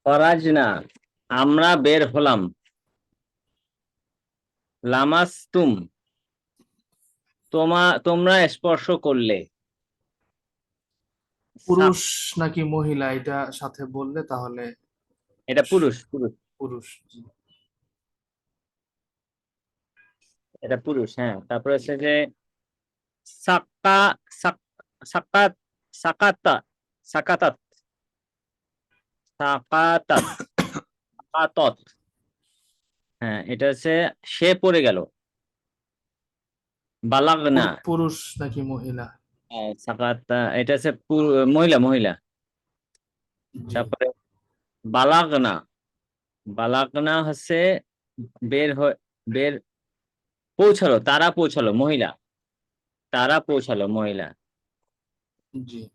খরাজনা আমরা বের হলাম। লামাস্তুম তোমরা স্পর্শ করলে। পুরুষ নাকি মহিলা এটা সাথে বললে তাহলে। এটা পুরুষ পুরুষ। পুরুষ, জি। এটা পুরুষ, হ্যাঁ। তারপরে হচ্ছে যে সাক্কা সাকাত সাকাতা সাকাতাত সাকাতাত সাকাতত। হ্যাঁ, এটা হচ্ছে সে পড়ে গেল। বালাগনা। পুরুষ নাকি মহিলা? সাকাতা এটা হচ্ছে মহিলা মহিলা। জি। তারপরে বালাগনা বালাগনা হচ্ছে বের হয়, বের পৌঁছালো, তারা পৌঁছালো মহিলা, তারা পৌঁছালো মহিলা। জি।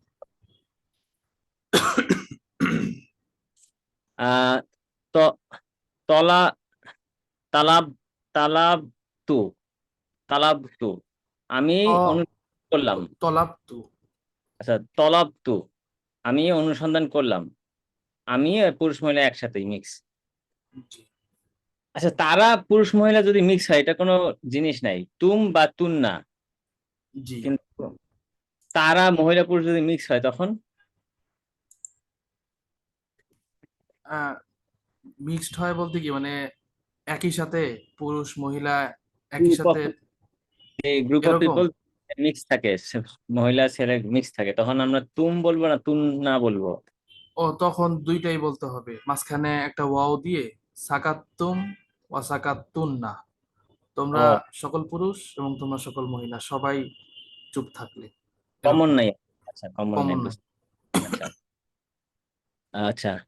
আহ ত তলা তালাব তালাবতু তালাবতু আমি ও, অনুসন্ধান করলাম। তলাপ্তু। আচ্ছা, তলাবতু আমি অনুসন্ধান করলাম। আমি আর পুরুষ মহিলা একসাথেই মিক্স। জি। আচ্ছা, তারা পুরুষ মহিলা যদি মিক্স হয় এটা কোনো জিনিস নাই, তুম বা তুন না। জি। কিন্তু তারা মহিলা পুরুষ যদি মিক্স হয় তখন মিক্সড হয় বলতে কি মানে একই সাথে পুরুষ মহিলা একই সাথে গ্রুপ অফ এরকম? পিপল মিক্স থাকে, মহিলা ছেলে মিক্স থাকে, তখন আমরা তুম বলবো না তুন না বলবো। ও, তখন দুইটাই বলতে হবে, মাঝখানে একটা ওয়াও দিয়ে। সাকাত্তুম ওয়া সাকাত্তুন না, তোমরা ও, সকল পুরুষ এবং তোমরা সকল মহিলা সবাই চুপ থাকলে, কমন এরকম। নাই। আচ্ছা, কমন নাই, কমন নাই। বুঝতে। আচ্ছা আচ্ছা।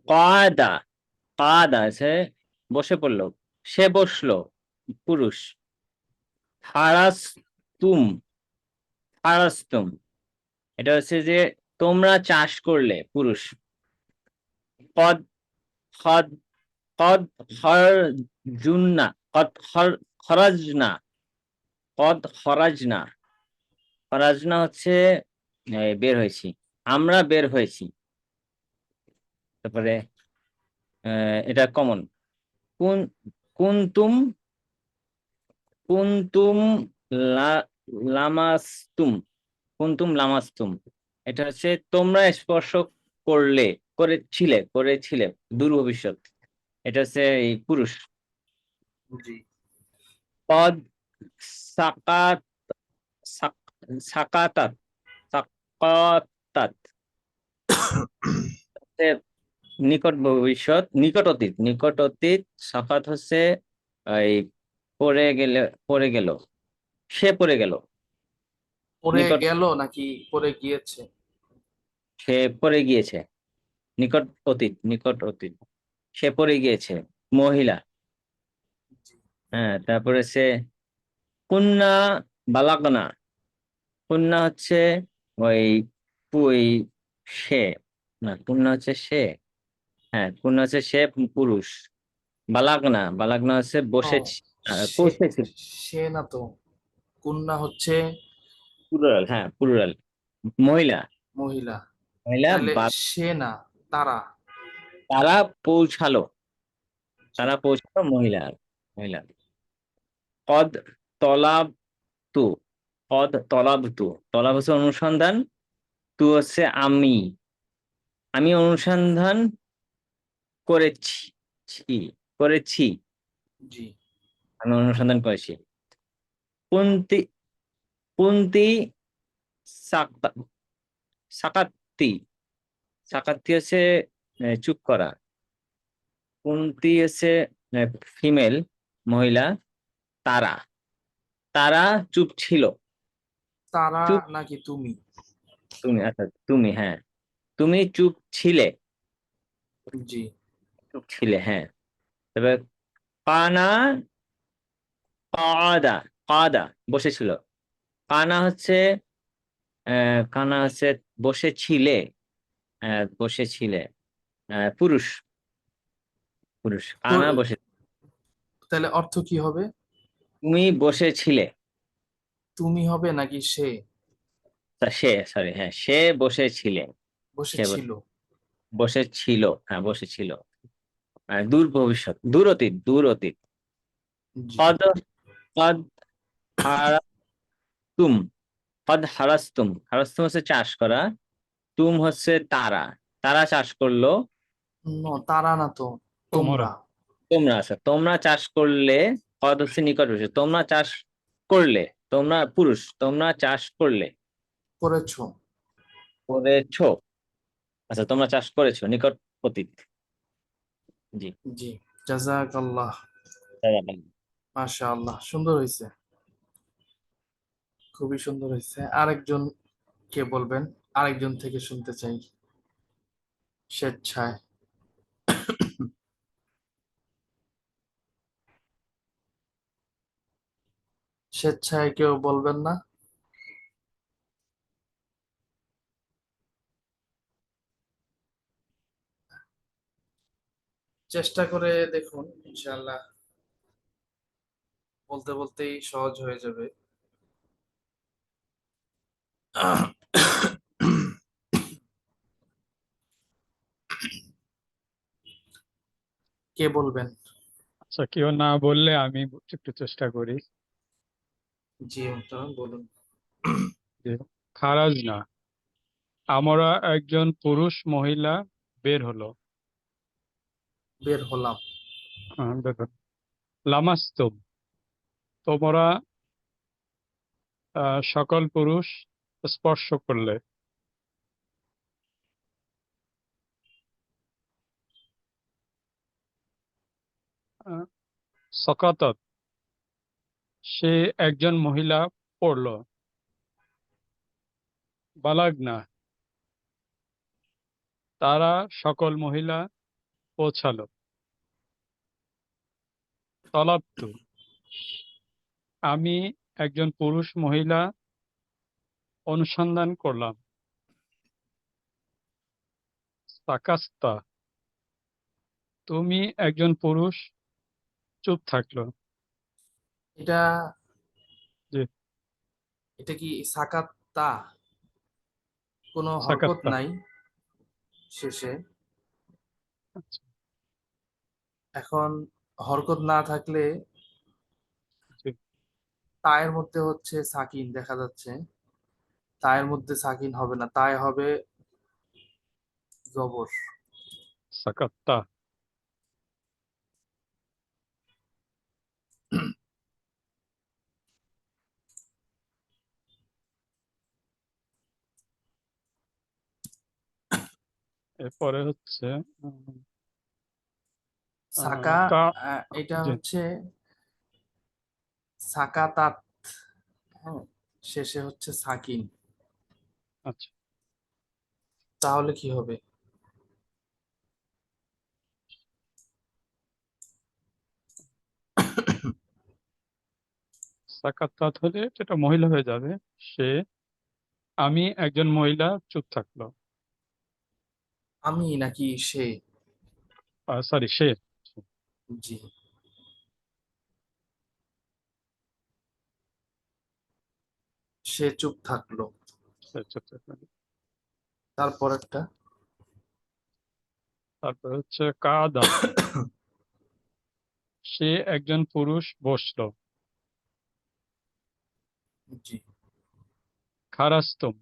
কাদা কাদা আছে, বসে পড়লো, সে বসলো পুরুষ। হারাস্তুম হারাস্তুম এটা হচ্ছে যে তোমরা চাষ করলে পুরুষ। কদ খদ কদ খরজুন্না কদ খরাজনা কদ খরাজনা খরাজনা হচ্ছে বের হয়েছি, আমরা বের হয়েছি। তারপরে এটা কমন। কুন কুনতুম কুনতুম লা- লামাস্তুম কুনতুম লামাস্তুম এটা হচ্ছে তোমরা স্পর্শ করলে, করেছিলে দূর ভবিষ্যৎ। এটা হচ্ছে এই পুরুষ। জি। পদ সাকাত সাকাতাত সাকাতাত হচ্ছে নিকট ভবিষ্যৎ, নিকট অতীত, নিকট অতীত। সাকাত হচ্ছে এই পড়ে গেলে, পড়ে গেল, সে পড়ে গেল। পড়ে নিকট, গেল নাকি পড়ে গিয়েছে? সে পড়ে গিয়েছে। নিকট অতীত, নিকট অতীত, সে পড়ে গিয়েছে মহিলা। জি। হ্যাঁ, তারপরে সে কন্যা বালাগনা। কন্যা হচ্ছে ওই ওই সে, না কন্যা হচ্ছে সে। হ্যাঁ, কন্যা হচ্ছে সে পুরুষ। বালাগনা বালাগনা হচ্ছে ও, বসেছি, সে পৌঁছেছি। সে না তো, কন্যা হচ্ছে প্লুরাল, হ্যাঁ প্লুরাল। মহিলা, মহিলা। মহিলা তাহলে সে না, তারা। তারা পৌঁছালো, জি। তারা পৌঁছালো মহিলা, মহিলা। কদ তলাব তু কদ তলাব তু তলাব হচ্ছে অনুসন্ধান, তু হচ্ছে আমি, আমি অনুসন্ধান করেছি করেছি, জি। আমি অনুসন্ধান করেছি। কুন্তি কুন্তি সাক- সাকাত্তি সাকাত্তি হচ্ছে চুপ করা। কুন্তি হচ্ছে ফিমেল, মহিলা। তারা তারা চুপ ছিল। তারা চুপ, নাকি তুমি? তুমি, আচ্ছা তুমি, হ্যাঁ তুমি চুপ ছিলে, জি। চুপ ছিলে, হ্যাঁ। তবে কানা কাদা কাদা বসেছিল। কানা হচ্ছে কানা হচ্ছে বসেছিলে, বসেছিলে পুরুষ, পুরুষ কানা তো বসে। তাহলে অর্থ কি হবে? তুমি বসেছিলে। তুমি হবে নাকি সে? তা সে, সরি, হ্যাঁ সে বসেছিলে, সে বসেছিল। বসেছিল, হ্যাঁ বসেছিল। দূর ভবিষ্যৎ, দূর অতীত, দূর অতীত। জি। কদ, কদ হারাস্তুম, কদ হারাস্তুম, হারাস্তুম হচ্ছে চাষ করা, তুম হচ্ছে তারা, তারা চাষ করলো। তারা না তো, তোমরা। তোমরা তোমরা, আচ্ছা তোমরা চাষ করলে, কদ হচ্ছে নিকট ভবিষ্যৎ, তোমরা চাষ করলে, তোমরা পুরুষ, তোমরা চাষ করলে, করেছো। করেছো, আচ্ছা তোমরা চাষ করেছো, নিকট অতীত। জি। জি, জাযাকাল্লাহ। মাশাআল্লাহ, সুন্দর হয়েছে, খুবই সুন্দর হয়েছে। আরেকজন কে বলবেন? আরেকজন থেকে শুনতে চাই স্বেচ্ছায়। স্বেচ্ছায় কেউ বলবেন না? চেষ্টা করে দেখুন, ইনশাআল্লাহ বলতে বলতেই সহজ হয়ে যাবে। কে বলবেন? আচ্ছা, কেউ না বললে আমি একটু চেষ্টা করি। জি মোহতারাম, বলুন। যে খারাজ না, আমরা একজন পুরুষ মহিলা বের হলো। বের হলাম। বের হলো। লামাস্তুম, তোমরা সকল পুরুষ স্পর্শ করলে। আহ, সকাতত, সে একজন মহিলা পড়ল। বালাগনা, তারা সকল মহিলা পৌঁছালো। তলাবতু, আমি একজন পুরুষ মহিলা অনুসন্ধান করলাম। সাকাস্তা, তুমি একজন পুরুষ চুপ থাকলো। এটা যে এটা কি সাকাত্তা? কোনো হরকত সাকাত্তা। নাই শেষে। আচ্ছা, এখন হরকত না থাকলে জি, তায়ের মধ্যে হচ্ছে সাকিন দেখা যাচ্ছে, তায়ের মধ্যে সাকিন হবে না, তায় হবে জবর। সাকাত্তা। এরপরে হচ্ছে উম, সাকা, কা। এটা জি, হচ্ছে সাকাতাত। হ্যাঁ, শেষে হচ্ছে সাকিন, আচ্ছা। তাহলে কি হবে? সাকাত্তাত হলে সেটা মহিলা হয়ে যাবে। সে, আমি একজন মহিলা চুপ থাকলো। আমি নাকি সে? সরি, সে। জি, সে চুপ থাকলো। সে চুপ থাকলো। তারপর একটা তারপরে হচ্ছে কাদা, সে একজন পুরুষ বসলো। জি, খারাস্তুম,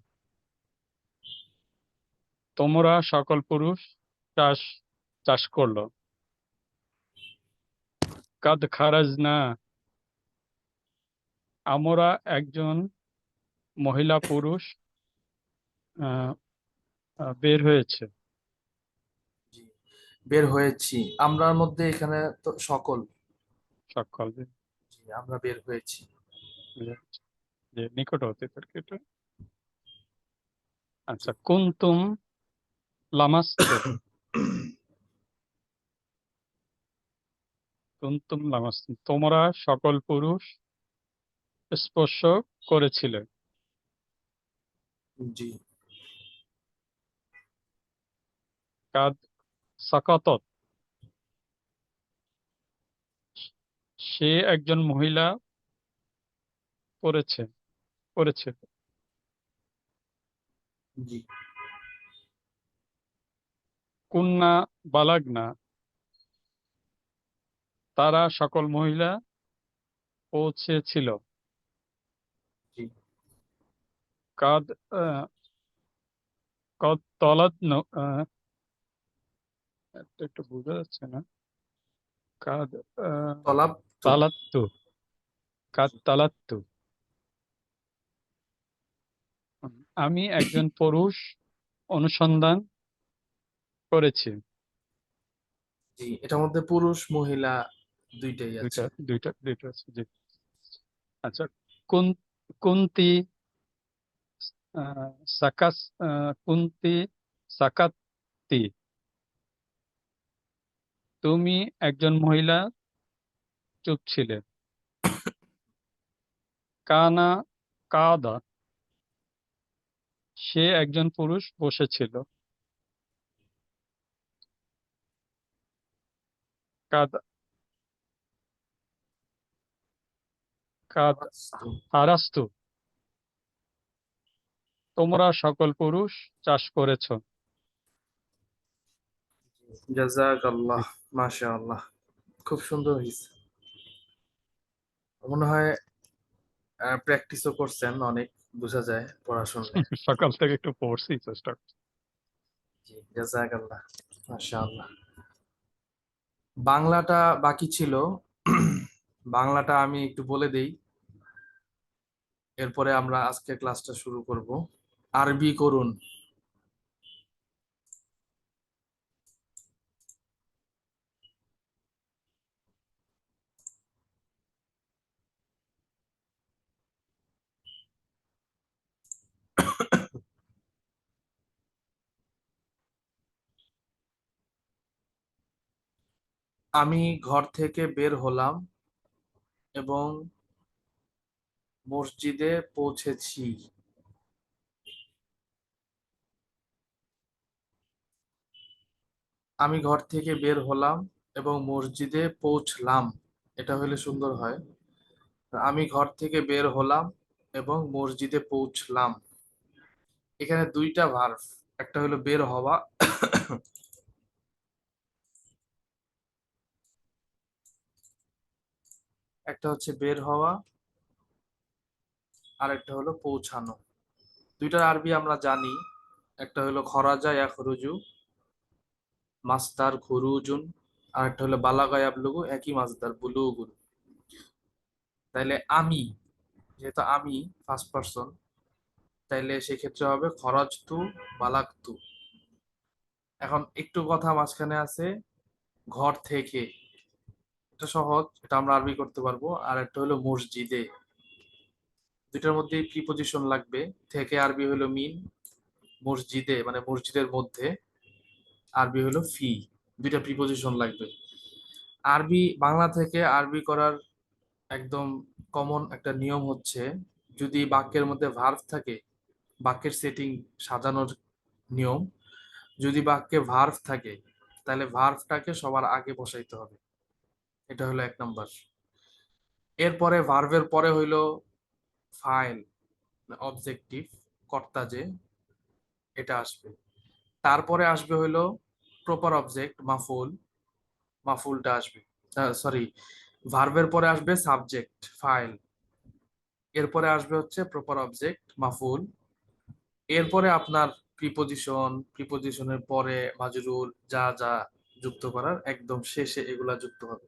তোমরা সকল পুরুষ চাষ চাষ করলো। কাদ খারাজনা, আমরা একজন মহিলা পুরুষ আহ, বের হয়েছে। জি, বের হয়েছি। আমরার মধ্যে এখানে তো সকল। সকল জি, আমরা বের হয়েছি। যে নিকট অতীত আর কি এটা। আচ্ছা, কুনতুম লামাস্তুম, কুনতুম লামাস্তুম, তোমরা সকল পুরুষ স্পর্শ করেছিলে। জি, কাদ সাকাতত, সে একজন মহিলা পড়েছে, পড়েছে। জি, কুন্না বালাগনা, তারা সকল মহিলা পৌঁছেছিল। জি। কাদ কদ তলাত একটু বোঝা যাচ্ছে না। কাদ তলাব তু। তালাত্তু, কাদ তালাত্তু, আমি একজন পুরুষ অনুসন্ধান করেছি। জি, এটার মধ্যে পুরুষ মহিলা দুইটাই দুইটা আছে। দুইটা দুইটা আছে, জি। আচ্ছা, কুন কুন্তি সাকাস কুন্তি সাকাত্তি, তুমি একজন মহিলা চুপ ছিলে। কানা কাদা, সে একজন পুরুষ বসেছিল। কাদ কাদ আরাস্তু। হারাস্তু, তোমরা সকল পুরুষ চাষ করেছো। জাযাকাল্লাহ, জি। মাশাআল্লাহ, খুব সুন্দর হয়েছে। মনে হয় প্র্যাকটিসও করছেন অনেক, বোঝা যায় পড়া শুনলে। সকাল থেকে একটু পড়ছি, চেষ্টা করছি। জি, জাযাকাল্লাহ, মাশাআল্লাহ। বাংলাটা বাকি ছিল। বাংলাটা আমি একটু বলে দেই, এরপরে আমরা আজকে ক্লাসটা শুরু করব। আরবি করুন। আমি ঘর থেকে বের হলাম এবং মসজিদে পৌঁছেছি। আমি ঘর থেকে বের হলাম এবং মসজিদে পৌঁছলাম, এটা হলে সুন্দর হয়। আমি ঘর থেকে বের হলাম এবং মসজিদে পৌঁছলাম, এখানে দুইটা ভার্ব, একটা হলো বের হওয়া, একটা হচ্ছে বের হওয়া, আর একটা হলো পৌঁছানো। দুইটার আরবি আমরা জানি, একটা হলো খরাজা ইয়াখরুজু, মাসদার খুরুজুন, আর একটা হলো বালাগা ইয়াবলুগু, একই মাসদার বুলুগুন। তাইলে আমি, যেহেতু আমি ফার্স্ট পারসন, তাইলে সেক্ষেত্রে হবে খরজতু বালাগতু। এখন একটু কথা মাঝখানে আছে, ঘর থেকে, এটা সহজ, এটা আমরা আরবি করতে পারবো। আর একটা হলো মসজিদে, দুইটার মধ্যে প্রিপজিশন লাগবে। থেকে আরবি হলো মিন, মসজিদে মানে মসজিদের মধ্যে আরবি হলো ফি, দুইটা প্রিপজিশন লাগবে। আরবি, বাংলা থেকে আরবি করার একদম কমন একটা নিয়ম হচ্ছে, যদি বাক্যের মধ্যে ভার্ব থাকে, বাক্যের সেটিং সাজানোর নিয়ম, যদি বাক্যে ভার্ব থাকে তাহলে ভার্বটাকে সবার আগে বসাইতে হবে, এটা হলো এক নাম্বার। এরপরে ভার্বের পরে হইলো ফাইল, অবজেক্টিভ, কর্তা যে, এটা আসবে। তারপরে আসবে হইলো প্রপার অবজেক্ট মাফুল, মাফুলটা আসবে। সরি, ভার্বের পরে আসবে সাবজেক্ট ফাইল, এরপরে আসবে হচ্ছে প্রপার অবজেক্ট মাফুল, এরপরে আপনার প্রিপজিশন, প্রিপজিশনের পরে মাজরুর, যা যা যুক্ত করার একদম শেষে এগুলা যুক্ত হবে।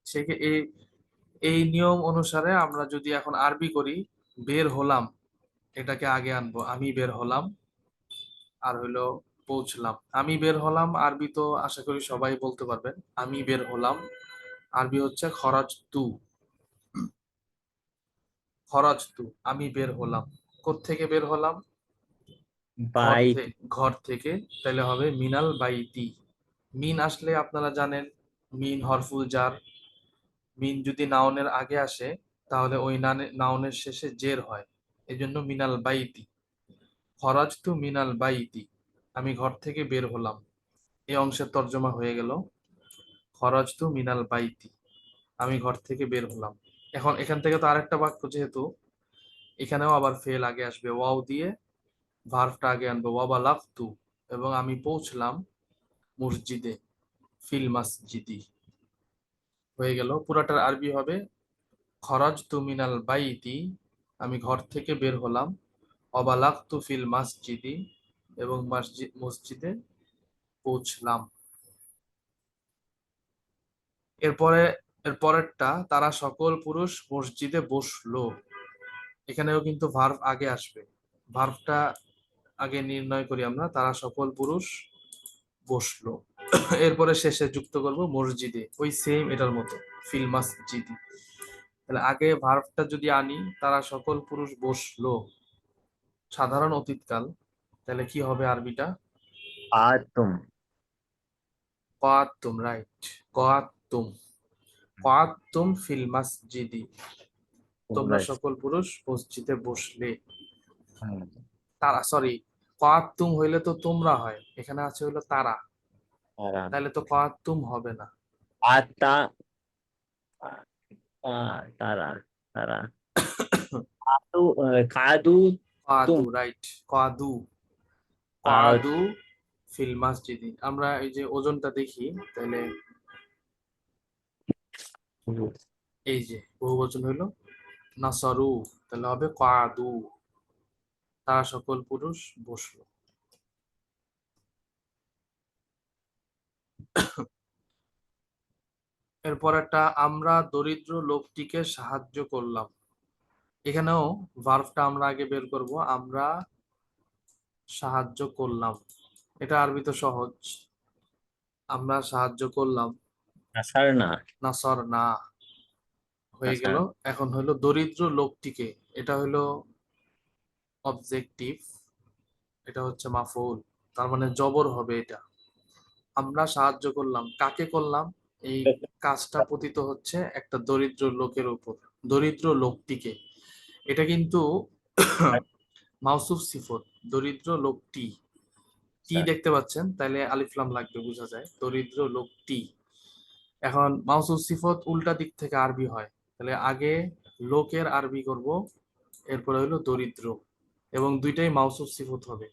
সেকে এই এই নিয়ম অনুসারে আমরা যদি এখন আরবি করি, বের হলাম এটাকে আগে আনবো, আমি বের হলাম, আর হইলো পৌঁছলাম। আমি বের হলাম আরবি তো আশা করি সবাই বলতে পারবেন। আমি বের হলাম আরবি হচ্ছে খরাজ তু। খরাজ তু, আমি বের হলাম। কোত্থেকে বের হলাম? বাই। ঘর থেকে, তাহলে হবে মিনাল বাইতি। মিন আসলে আপনারা জানেন, মিন হরফুল জার, মিন যদি নাউনের আগে আসে তাহলে ওই নাউনের শেষে জের হয়, এজন্য মিনাল বাইতি। খরাজতু মিনাল বাইতি, আমি ঘর থেকে বের হলাম, এই অংশের তর্জমা হয়ে গেল খরাজতু মিনাল বাইতি, আমি ঘর থেকে বের হলাম। এখন এখান থেকে তো আরেকটা বাক্য, যেহেতু এখানেও আবার ফেল আগে আসবে ওয়াও দিয়ে, ভার্বটা আগে আনবো ওয়াবালাগতু, এবং আমি পৌঁছলাম, মসজিদে, ফিল মসজিদি। হয়ে গেল। পুরাটার আরবি হবে খরাজতু মিনাল বাইতি, আমি ঘর থেকে বের হলাম, অবালাগতু ফিল মসজিদি, এবং মসজিদে পৌঁছলাম। এরপরে এর পরেরটা, তারা সকল পুরুষ মসজিদে বসলো। এখানেও কিন্তু ভার্ব আগে আসবে। ভার্বটা আগে নির্ণয় করি আমরা, তারা সকল পুরুষ বসলো। এরপরে শেষে যুক্ত করব মসজিদে, ওই সেম এটার মতো, ফিল মসজিদি। তাহলে আগে ভার্বটা যদি আনি, তারা সকল পুরুষ বসলো, সাধারণ অতীতকাল, তাহলে কি হবে আরবিটা? আতুম। কাতুম, রাইট। কাতুম, কাতুম ফিল মসজিদি, তোমরা তোমরা সকল পুরুষ মসজিদে বসলে। হুম, তারা, সরি, কাতুম হইলে তো তোমরা হয়, এখানে আছে হইলো তারা, তারা তাহলে তো কাতুম হবে না। আতা তারা তারা কাদু কাদু তুম কাদু, রাইট। কাদু, আর কাদু ফিল মসজিদি। আমরা এই যে ওজনটা দেখি, তাহলে এই যে বহুবচন হইলো নাসারু, তাহলে হবে কাদু, তারা সকল পুরুষ বসলো। এরপর একটা, আমরা দরিদ্র লোকটিকে সাহায্য করলাম। এখানেও ভার্বটা আমরা আগে বের করব, আমরা সাহায্য করলাম। এটা আরবি তো সহজ, আমরা সাহায্য করলাম, আসার না নাসর না, হয়ে গেল। আসার এখন হলো দরিদ্র লোকটিকে, এটা হলো অবজেক্টিভ, এটা হচ্ছে মাফউল, তার মানে জবর হবে এটা। আমরা সাহায্য করলাম, কাকে করলাম? এই কাজটা পতিত হচ্ছে একটা দরিদ্র লোকের উপর, দরিদ্র লোকটিকে। এটা কিন্তু মাউসুফ সিফত, দরিদ্র লোকটি, টি আসার দেখতে পাচ্ছেন, তাইলে আলিফ লাম লাগবে, বোঝা যায় দরিদ্র লোকটি। এখন মাউসুফ সিফত উল্টা দিক থেকে আরবি হয়, তাহলে আগে লোকের আরবি করব, এরপরে হলো দরিদ্র, এবং দুইটাই মাউসুফ সিফত হবে।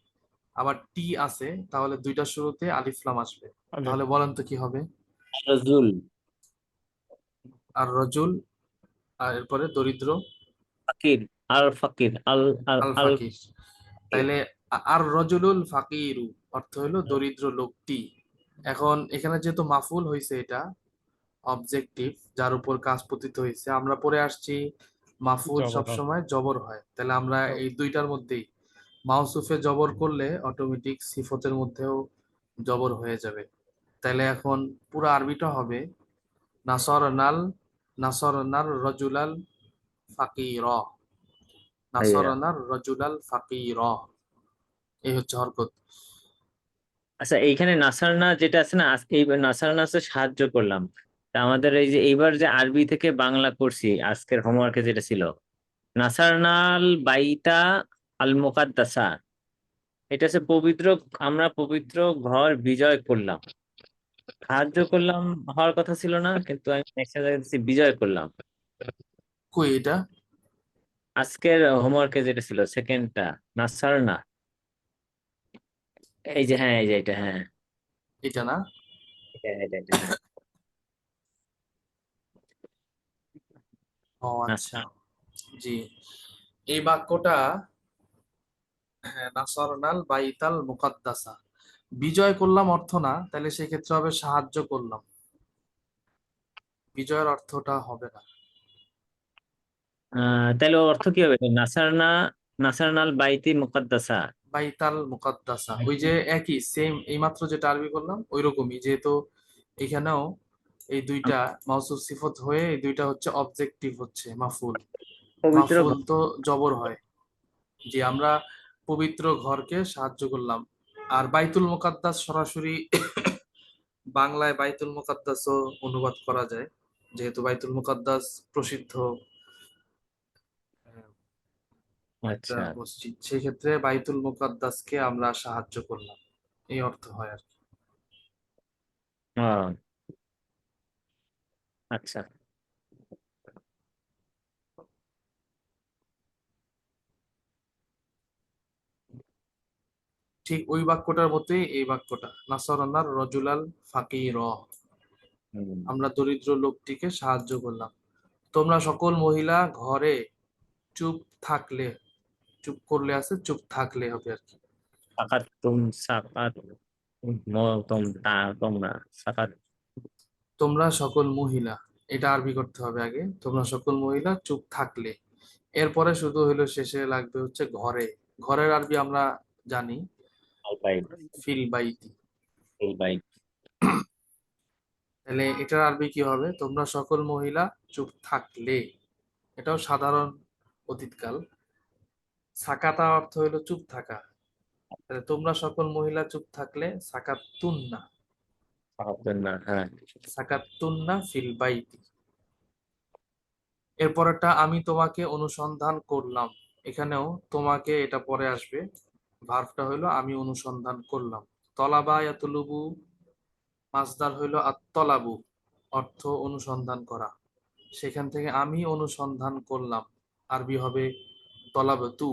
আবার টি আছে, তাহলে দুইটার শুরুতে আলিফ লাম আসবে। আলিফ। তাহলে বলেন তো কি হবে? রজুল আর রজুল, আর এরপরে দরিদ্র, ফকির আল ফকির আল আল আল আল ফাকির। ফকির তাইলে আর রজুলুল ফাকিরু অর্থ হলো দরিদ্র লোকটি। এখন এখানে যেহেতু মাফুল হয়েছে, এটা অবজেক্টিভ যার উপর কাজ পতিত হয়েছে, আমরা পরে আসছি মাফুল জবর হবে। সবসময় জবর হয়, তাহলে আমরা জবর। এই দুইটার মধ্যেই মাউসুফে জবর করলে অটোমেটিক সিফতের মধ্যেও জবর হয়ে যাবে। তাইলে এখন পুরো আরবিটা হবে নাসরনাল, নাসরনার রজুলাল ফাকির, ভাইয়া। নাসরনার রজুলাল ফাকির, এই হচ্ছে হরকত। আচ্ছা, এইখানে নাসারনা যেটা আছে না, এইবার নাসারনা আছে সাহায্য করলাম। তা আমাদের এই যে এইবার যে আরবি থেকে বাংলা করছি আজকের হোমওয়ার্কে যেটা ছিল, নাসারনাল বাইতা আল মুকাদ্দাসা, এটা হচ্ছে পবিত্র, আমরা পবিত্র ঘর বিজয় করলাম। সাহায্য করলাম হওয়ার কথা ছিল না, কিন্তু আমি নেক্সট জায়গায় দিচ্ছি বিজয় করলাম। কই এটা? আজকের হোমওয়ার্কে যেটা ছিল সেকেন্ডটা, নাসারনা, এই যে হ্যাঁ, এই যে এটা, হ্যাঁ এটা না? এটা হ্যাঁ। ও আচ্ছা, নাসার জি। এই বাক্যটা, হ্যাঁ, নাসরনাল বাইতাল মুকাদ্দাসা, বিজয় করলাম অর্থ না, তাহলে সেক্ষেত্রে হবে সাহায্য করলাম, বিজয়ের অর্থটা হবে না। তাহলে ওর অর্থ কি হবে? নাসারনা, নাসারনাল বাইতি মুকাদ্দাসা। বাইতাল মুকাদ্দাসা, ওই যে একই সেম, এইমাত্র যেটা আরবি করলাম ওই রকমই, যেহেতু এখানেও এই দুইটা মাউসুফ সিফত হয়ে, এই দুইটা হচ্ছে অবজেক্টিভ, হচ্ছে মাফুল। পবিত্র মাফুল তো জবর হয়, যে আমরা পবিত্র ঘরকে সাহায্য করলাম। আর বাইতুল মুকাদ্দাস সরাসরি বাংলায় বাইতুল মুকাদ্দাসও অনুবাদ করা যায়, যেহেতু বাইতুল মুকাদ্দাস প্রসিদ্ধ একটা আচ্ছা। মসজিদ, সেই ক্ষেত্রে বাইতুল মুকাদ্দাসকে আমরা সাহায্য করলাম, এই অর্থ হয় আর কি। ও, আচ্ছা। ঠিক ওই বাক্যটার মতোই এই বাক্যটা, নাসরানার রজুলাল ফাকির, হুম। আমরা দরিদ্র লোকটিকে সাহায্য করলাম। তোমরা সকল মহিলা ঘরে চুপ থাকলে, চুপ করলে আছে, চুপ থাকলে হবে আর কি। সাকাতুম সাকাত তোমরা সাকাত। তোমরা সকল মহিলা, এটা আরবি করতে হবে আগে, তোমরা সকল মহিলা চুপ থাকলে, এরপরে শুধু হইলো শেষে লাগবে হচ্ছে ঘরে। ঘরের আরবি আমরা জানি আল বাইত। ফিল বাইতি। আল বাইত। তাহলে এটার আরবি কি হবে? তোমরা সকল মহিলা চুপ থাকলে, এটাও সাধারণ অতীতকাল। সাকাতা অর্থ হইলো চুপ থাকা, তাহলে তোমরা সকল মহিলা চুপ থাকলে সাকাতুন্না, সাকাতুন না, হ্যাঁ। সাকাতুন্না ফিল বাইতি। এরপরটা আমি তোমাকে অনুসন্ধান করলাম, এখানেও তোমাকে এটা পরে আসবে। ভার্বটা হইলো আমি অনুসন্ধান করলাম। তলাবা ইয়াতলুবু, মাসদার হইলো আত-তলাবু, অর্থ অনুসন্ধান করা। সেখান থেকে আমি অনুসন্ধান করলাম, আরবি হবে তলাবতু।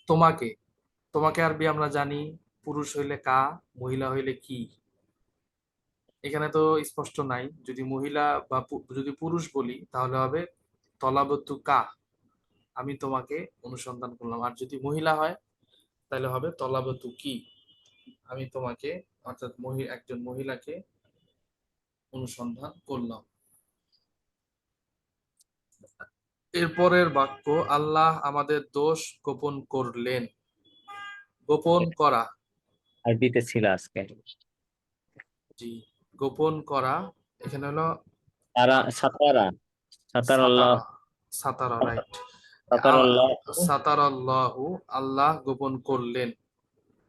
তোমাকে, তোমাকে আরবি আমরা জানি পুরুষ হইলে কা, মহিলা হইলে কি। এখানে তো স্পষ্ট নাই, যদি মহিলা বা যদি পুরুষ বলি তাহলে হবে তলাবতু কা, আমি তোমাকে অনুসন্ধান করলাম। আর যদি মহিলা হয় তাহলে হবে তলাবতু কি, আমি তোমাকে, অর্থাৎ একজন মহিলাকে অনুসন্ধান করলাম। এরপরের বাক্য, আল্লাহ আমাদের দোষ গোপন করলেন। গোপন এটা করা, আরবিতে ছিল আজকে। জি, গোপন করা, এখানে হলো তারা সাতারা, সাতার আল্লাহ, সাতারা, সাতারা, রাইট। সাতার আল্লাহ, সাতারাল্লাহু, আল্লাহ গোপন করলেন।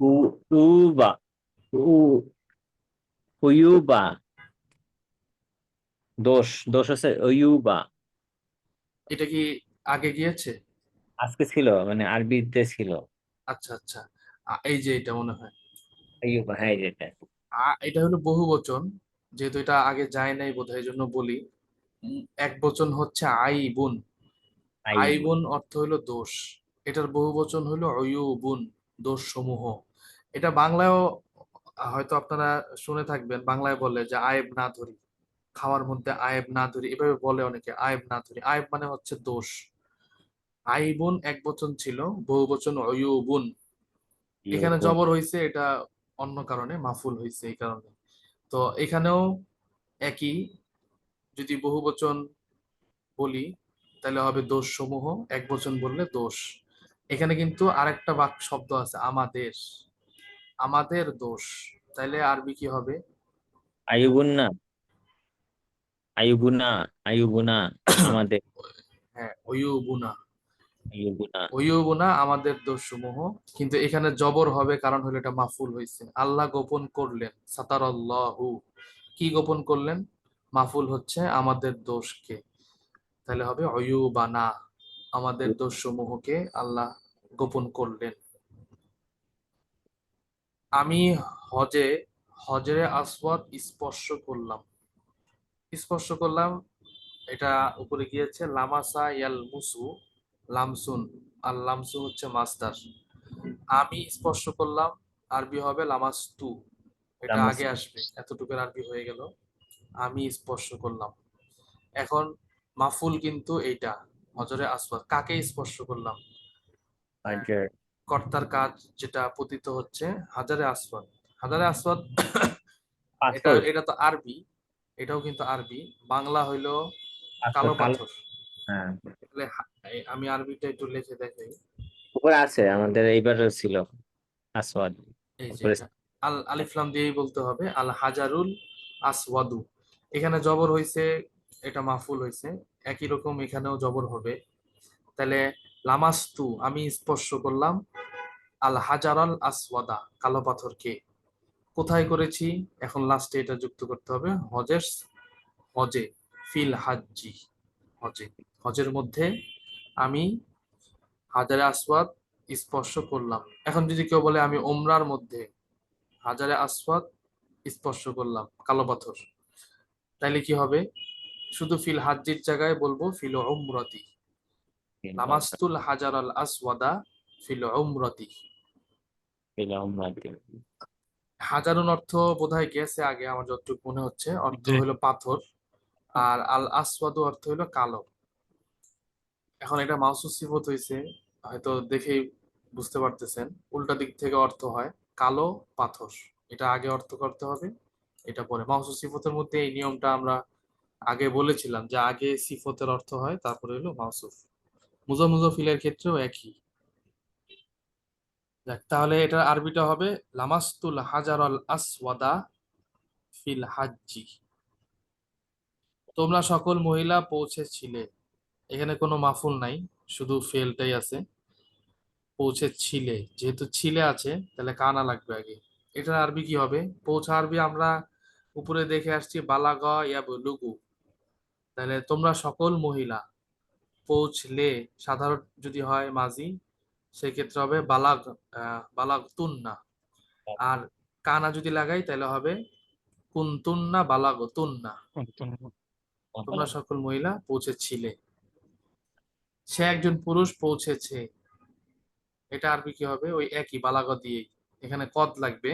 উবা, উয়ুবা, দোষ, দোষ আছে উয়ুবা। এটা কি আগে গিয়েছে? আজকে ছিল, মানে আরবিতে ছিল। আচ্ছা আচ্ছা, এই যে এটা মনে হয়, উয়ুবা, হ্যাঁ যেটা। এটা হলো বহু বচন, যেহেতু এটা আগে যায় নাই বোধহয় এই জন্য বলি। এক বচন হচ্ছে আইবুন। আইব। আইবুন অর্থ হলো দোষ, এটার বহু বচন হলো অয়ুবুন, দোষ সমূহ। এটা বাংলায়ও হয়তো আপনারা শুনে থাকবেন, বাংলায় বলে যে আয়েব না ধরি, খাওয়ার মধ্যে আয়েব না ধরি, এভাবে বলে অনেকে, আয়েব না ধরি, আয়েব মানে হচ্ছে দোষ। আইবুন এক বচন ছিল, বহু বচন অয়ুবুন। এখানে ইউবুন। জবর হয়েছে, এটা অন্য কারণে মাফুল হয়েছে এই কারণে। তো এখানেও একই, যদি বহু বচন বলি তাহলে হবে দোষ সমূহ, এক বচন বললে দোষ। এখানে কিন্তু আরেকটা বাক শব্দ আছে আমাদের, আমাদের দোষ, তাইলে আরবি কি হবে? আইবুন না, আইবুনা, আইবুনা, আমাদের, হ্যাঁ, অয়ুবুনা, আইবুনা। অয়ুবুনা, আমাদের দোষ সমূহ। কিন্তু এখানে জবর হবে, কারণ হলো এটা মাফুল হয়েছে। আল্লাহ গোপন করলেন, সাতারাল্লাহু, কি গোপন করলেন? মাফুল হচ্ছে আমাদের দোষকে, তাহলে হবে অয়ুবানা, আমাদের দোষ সমূহকে আল্লাহ গোপন করলেন। আমি হজে, হজরে আসওয়াদ স্পর্শ করলাম, স্পর্শ করলাম, এটা উপরে গিয়েছে লামাসা ইয়াল মুসু, লামসুন, আর লামসু হচ্ছে মাসদার। আমি স্পর্শ করলাম, আরবি হবে লামাস্তু, এটা রামাস। আগে আসবে, এতটুকুর আরবি হয়ে গেল। আমি স্পর্শ করলাম। এখন মাফুল কিন্তু এইটা, হজরে আসওয়াদ, কাকে স্পর্শ করলাম? হ্যাঁ, হাজার। কর্তার কাজ যেটা পতিত হচ্ছে হাজারে আসওয়াদ। হাজারে আসওয়াদ এটা, পাথর। এটা তো আরবি, এটাও কিন্তু আরবি। বাংলা হইলো পাথর কালো কালো। পাথর। হ্যাঁ। তাহলে আমি আরবিটা একটু লিখে দেখাই। উপরে আছে, আমাদের এইবারও ছিল আসওয়াদ। এই যে উপরে। এটা, আল আলিফ লাম দিয়েই বলতে হবে, আল হাজারুল আসওয়াদু। এখানে জবর হইছে, এটা মাফুল হইছে, একই রকম এখানেও জবর হবে। তাহলে লামাস্তু, আমি স্পর্শ করলাম, আল হাজারাল আসওয়াদা, কালো পাথরকে। কোথায় করেছি? এখন লাস্টে এটা যুক্ত করতে হবে, হজের, হজে, ফিল হাজ্জি, হজে, হজের মধ্যে আমি হাজারে আসওয়াদ স্পর্শ করলাম। এখন যদি কেউ বলে আমি ওমরার মধ্যে হাজারে আসওয়াদ স্পর্শ করলাম, কালো পাথর, তাইলে কি হবে? শুধু ফিল হাজ্জির জায়গায় বলবো ফিল উমরতি, লামাস্তুল হাজার আল আসওয়াদা ফিল উমরতি। ইলা উম্মাতিন। হাজারুন অর্থ বোধহয় গেছে আগে, আমার যতটুকু মনে হচ্ছে অর্থ জি। হলো পাথর। আর আল আসওয়াদু অর্থ হলো কালো। এখন এটা মাউসুস সিফত হয়েছে, হয়তো দেখেই বুঝতে পারতেছেন, উল্টা দিক থেকে অর্থ হয় কালো পাথর। এটা আগে অর্থ করতে হবে, এটা পরে। মাউসুস সিফতের মধ্যে এই নিয়মটা আমরা আগে বলেছিলাম, যে আগে সিফতের অর্থ হয় তারপরে হলো মাউসুফ। মুজাফিলের ক্ষেত্রেও একই। যাক, তাহলে এটা আরবিটা হবে লামাস্তুল হাজার আল আসওয়াদা ফিল হাজ্জি। তোমরা সকল মহিলা পৌঁছেছিলে। এখানে কোনো মাফুল নাই, শুধু ফেলটাই আছে। পৌঁছেছিলে, যেহেতু ছিলে আছে তাহলে কানা লাগবে আগে। এটার আরবি কি হবে? পৌঁছা আরবি আমরা উপরে দেখে আসছি বালাগা ইয়াবলুগু। তাহলে তোমরা সকল মহিলা পৌঁছলে, সাধারণ যদি হয় মাজি, সেক্ষেত্রে হবে বালাগ তুন্না। আর কানা যদি লাগাই তাহলে হবে কুন্তুন্না বালাগ তুন্না। তোমরা সকল মহিলা পৌঁছেছিলে। সে একজন পুরুষ পৌঁছেছে, এটা আরবি কি হবে? ওই একই বালাগা দিয়েই, এখানে কদ লাগবে,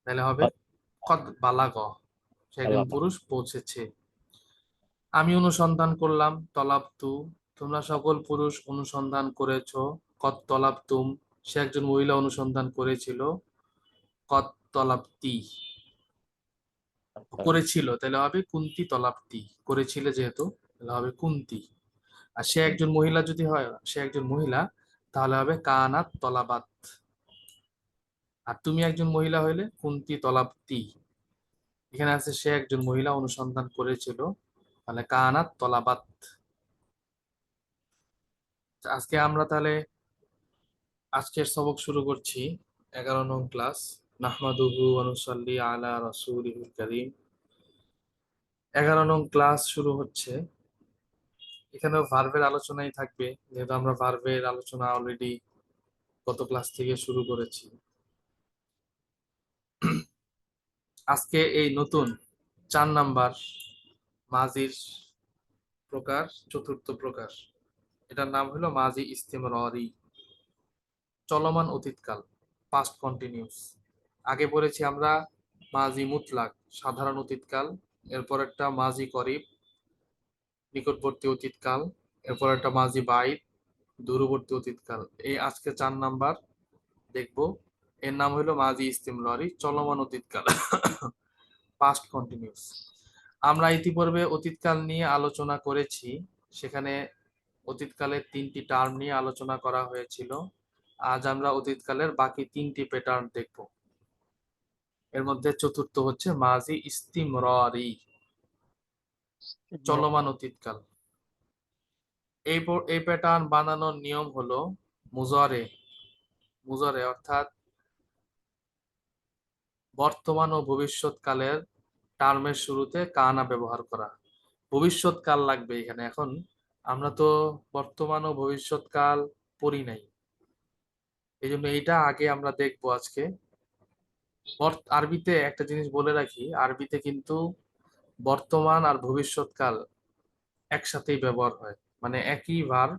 তাহলে হবে কদ বালাগ। সে একজন বালাগা। পুরুষ পৌঁছেছে। আমি অনুসন্ধান করলাম, তলাবতু। তোমরা সকল পুরুষ অনুসন্ধান করেছো, কত তলাবতুম। সে একজন মহিলা অনুসন্ধান করেছিল, কত তলাবতি। করেছিল তাহলে হবে কুন্তি তলাবতি, করেছিলে যেহেতু তাহলে হবে কুন্তি। আর সে একজন মহিলা যদি হয়, সে একজন মহিলা, তাহলে হবে কানাত তলাবাত। আর তুমি একজন মহিলা হইলে কুন্তি তলাবতি। এখানে আছে সে একজন মহিলা অনুসন্ধান করেছিল, তাহলে কানাত তলাবাত। আজকে আমরা তাহলে আজকের সবক শুরু করছি, 11 নং ক্লাস। নাহমাদুহু ওয়া নুসাল্লি আলা রাসূলিহিল কারীম। 11 নং ক্লাস শুরু হচ্ছে। এখানেও ভার্বের আলোচনাই থাকবে, যেহেতু আমরা ভার্বের আলোচনা অলরেডি গত ক্লাস থেকে শুরু করেছি। আজকে এই নতুন 4 নাম্বার মাজির প্রকার, চতুর্থ প্রকার, এটার নাম হলো মাজি ইস্তিমরারি, চলমান অতীতকাল, পাস্ট কন্টিনিউস। আগে পড়েছি আমরা মাজি মুতলাক, সাধারণ অতীতকাল। এরপর একটা মাজি করিব, নিকটবর্তী অতীতকাল। এরপর একটা মাজি বাইদ, দূরবর্তী অতীতকাল। এই আজকে 4 নাম্বার দেখবো। এর নাম হলো মাজি ইস্তিমরারি, চলমান অতীতকাল, পাস্ট কন্টিনিউস। আমরা ইতিপূর্বে অতীতকাল নিয়ে আলোচনা করেছি, সেখানে অতীতকালের 3টি টার্ম নিয়ে আলোচনা করা হয়েছিল। আজ আমরা অতীতকালের বাকি 3টি প্যাটার্ন দেখব। এর মধ্যে চতুর্থ হচ্ছে মাজি ইস্তিমরারি, চলমান অতীতকাল। এই প্যাটার্ন বানানোর নিয়ম হলো মুজারে। মুজারে অর্থাৎ বর্তমান ও ভবিষ্যৎকালের টার্মের শুরুতে কানা ব্যবহার করা। ভবিষ্যৎকাল লাগবে এখানে। এখন আমরা তো বর্তমান ও ভবিষ্যৎকাল পড়ি নাই, এই জন্য এইটা আগে আমরা দেখবো আজকে। আরবিতে একটা জিনিস বলে রাখি, আরবিতে কিন্তু বর্তমান আর ভবিষ্যৎকাল একসাথেই ব্যবহার হয়, মানে একই ভার,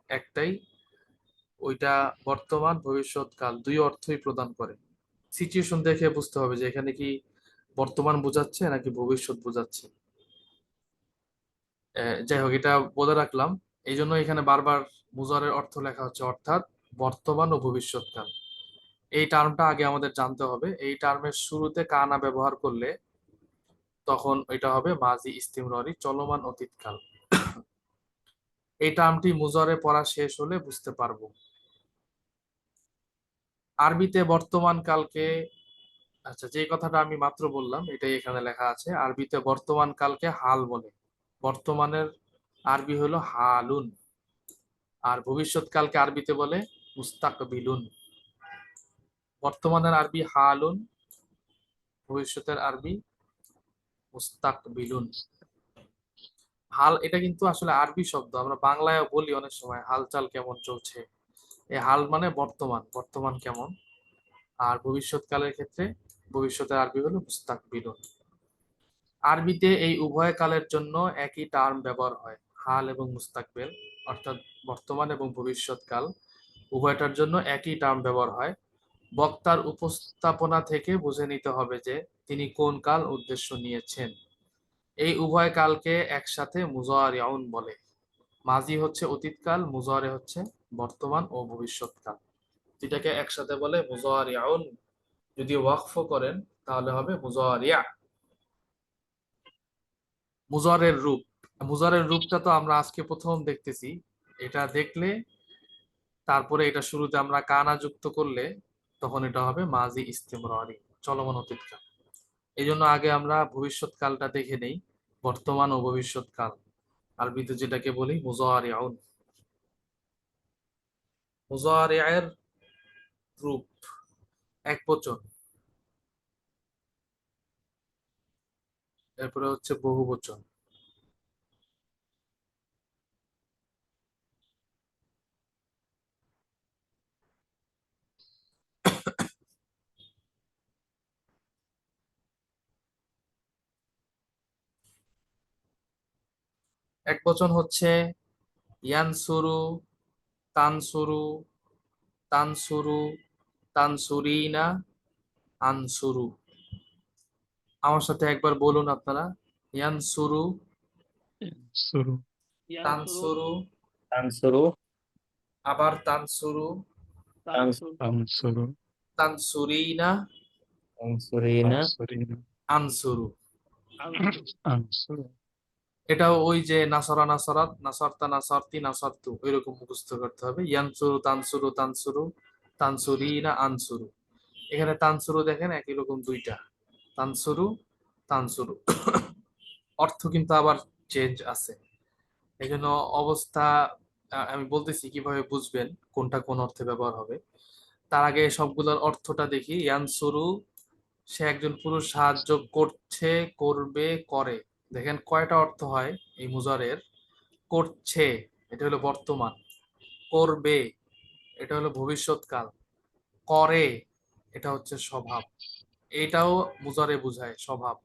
একটাই। ওইটা বর্তমান ভবিষ্যৎকাল দুই অর্থই প্রদান করে। সিচুয়েশন দেখে বুঝতে হবে যে এখানে কি বর্তমান বোঝাচ্ছে নাকি ভবিষ্যৎ বোঝাচ্ছে। যাই হোক, এটা বলে রাখলাম। এই জন্য এখানে বারবার মুজারের অর্থ লেখা হচ্ছে, অর্থাৎ বর্তমান ও ভবিষ্যৎকাল। এই টার্মটা আগে আমাদের জানতে হবে। এই টার্মের শুরুতে কানা ব্যবহার করলে তখন এটা হবে মাজি ইস্তিমরারি, চলমান অতীতকাল। এই টার্মটি মুজারে পড়া শেষ হলে বুঝতে পারবো। আরবিতে বর্তমান কালকে, আচ্ছা, যে কথাটা আমি মাত্র বললাম এটাই এখানে লেখা আছে। আরবিতে বর্তমান কালকে হাল বলে। বর্তমানের আরবি হলো হালুন। আর ভবিষ্যৎকালকে আরবিতে বলে মুস্তাকবিলুন। বর্তমানের আরবি হালুন, ভবিষ্যতের আরবি মুস্তাকবিলুন। হাল এটা কিন্তু আসলে আরবি শব্দ, আমরা বাংলায় বলি অনেক সময় হালচাল কেমন চলছে। এই হাল মানে বর্তমান, বর্তমান কেমন। আর ভবিষ্যৎকালের ক্ষেত্রে ভবিষ্যতের আরবি হলো মুস্তাকবিলুন। আরবিতে এই উভয় কালের জন্য একই টার্ম ব্যবহার হয়, হাল এবং মুস্তাকবেল, অর্থাৎ বর্তমান এবং ভবিষ্যৎকাল উভয়টার জন্য একই টার্ম ব্যবহার হয়। বক্তার উপস্থাপনা থেকে বুঝে নিতে হবে যে তিনি কোন কাল উদ্দেশ্য নিয়েছেন। এই উভয় কালকে একসাথে মুজারিউন বলে। মাজি হচ্ছে অতীতকাল, মুজারে হচ্ছে বর্তমান ও ভবিষ্যৎকাল। এটাকে একসাথে বলে মুজারিউন। যদি ওয়াকফ করেন তাহলে হবে মুজারিয়া। মুজারের রূপ, মুজারের রূপটা তো আমরা আজকে প্রথম দেখতেছি। এটা দেখলে তারপরে এটা শুরুতে আমরা কানা যুক্ত করলে তখন এটা হবে মাজি ইস্তেমরারি, চলমান অতীতকাল। এই জন্য আগে আমরা ভবিষ্যৎকালটা দেখে নেই, বর্তমান ও ভবিষ্যৎকাল, আরবিতে যেটাকে বলি মুজারিউন। মুজারিয়ের রূপ এক বচন, এরপরে হচ্ছে বহু বচন। এক বচন হচ্ছে ইয়ানসুরু, তানসুরু, তানসুরু, তানসুরিনা, আনসুরু। আমার সাথে একবার বলুন আপনারা, ইয়ানসুরু, শুরু, তানসুরু, তানসুরু, আবার তানসুরু, তানসুরু, তানসুরিনা, তানসুরিনা, তানসুরিনা, আনসুরু। আনসুরু। এটাও ওই যে নাসরা নাসরাত, নাসরতা নাসরতি নাসরতু ওইরকম মুখস্থ করতে হবে। ইয়ানসুরু তানসুরু তানসুরু, তানসুরিনা আনসুরু। এখানে তানসুরু দেখেন একই রকম দুইটা, তানসুরু, তানসুরু। অর্থ কিন্তু আবার চেঞ্জ আছে। এই জন্য অবস্থা, আমি বলতেছি কিভাবে বুঝবেন কোনটা কোন অর্থে ব্যবহার হবে। তার আগে সবগুলোর অর্থটা দেখি। ইয়ানসুরু, সে একজন পুরুষ সাহায্য করছে, করবে, করে। দেখেন কয়টা অর্থ হয় এই মুজারের। করছে, এটা হলো বর্তমান। করবে, এটা হলো ভবিষ্যৎকাল। করে, এটা হচ্ছে স্বভাব। এটাও মুজারে বুঝায় স্বভাব।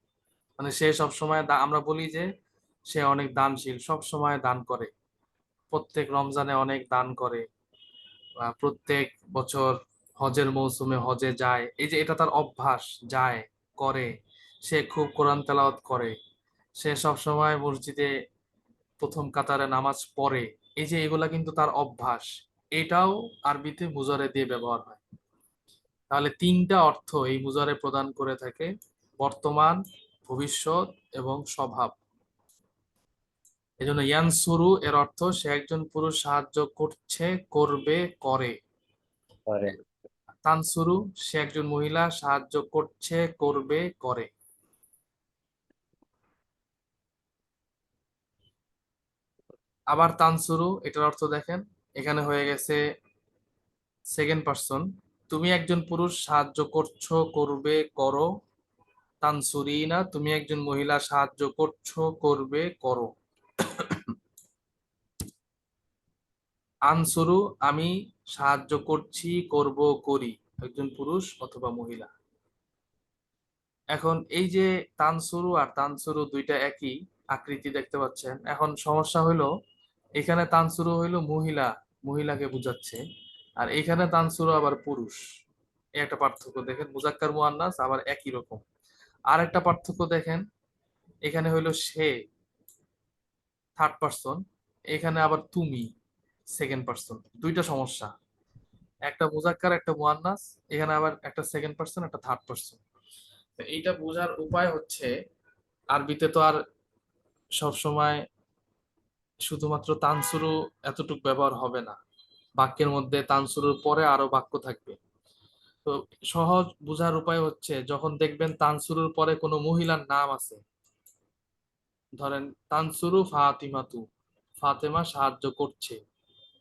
মানে সে সবসময় আমরা বলি যে সে অনেক দানশীল, সব সময় দান করে, প্রত্যেক রমজানে অনেক দান করে, বা প্রত্যেক বছর হজের মৌসুমে হজে যায়। এই যে এটা তার অভ্যাস, যায়, করে। সে খুব কোরআন তেলাওয়াত করে, সে সব সময় মসজিদে প্রথম কাতারে নামাজ পড়ে। এই যে এগুলা কিন্তু তার অভ্যাস। এটাও আরবিতে মুজারে দিয়ে ব্যবহার হয়। তাহলে তিনটা অর্থ এই মুজারে প্রদান করে থাকে: বর্তমান, ভবিষ্যৎ এবং স্বভাব। এই জন্য ইয়ানসুরু এর অর্থ সে একজন পুরুষ সাহায্য করছে, করবে, করে। করে। তানসুরু, সে একজন মহিলা সাহায্য করছে, করবে, করে। আবার তানসুরু, এটার অর্থ দেখেন এখানে হয়ে গেছে সেকেন্ড পার্সন। তুমি একজন পুরুষ সাহায্য করছো, করবে, করো। তানসুরিনা, তুমি একজন মহিলা সাহায্য করছো, করবে, করো। আনসুরু, আমি সাহায্য করছি, করব, করি, একজন পুরুষ অথবা মহিলা। এখন এই যে তানসুরু আর তানসুরু দুইটা একই আকৃতি দেখতে পাচ্ছেন। এখন সমস্যা হইলো, এখানে তানসুরু হইলো মহিলা, মহিলাকে বুঝাচ্ছে, আর এখানে তানসুরু আবার পুরুষ। এই একটা পার্থক্য দেখেন, মুজাক্কার মুয়ান্নাস আবার একই রকম। আর একটা পার্থক্য দেখেন, এখানে হইলো সে, থার্ড পার্সন, এখানে আবার তুমি, সেকেন্ড পার্সন। দুইটা সমস্যা, একটা মুজাক্কার একটা মুয়ান্নাস, এখানে আবার একটা সেকেন্ড পার্সন একটা থার্ড পার্সন। এইটা বোঝার উপায় হচ্ছে, আরবিতে তো আর সব সময় শুধুমাত্র তানসুরু এতটুক ব্যবহার হবে না, বাক্যের মধ্যে তানসুরুর পরে আরো বাক্য থাকবে। তো সহজ বোঝার উপায় হচ্ছে, যখন দেখবেন তানসুরুর পরে কোনো মহিলার নাম আছে, ধরেন তানসুরু ফাতিমাতু, ফাতেমা সাহায্য করছে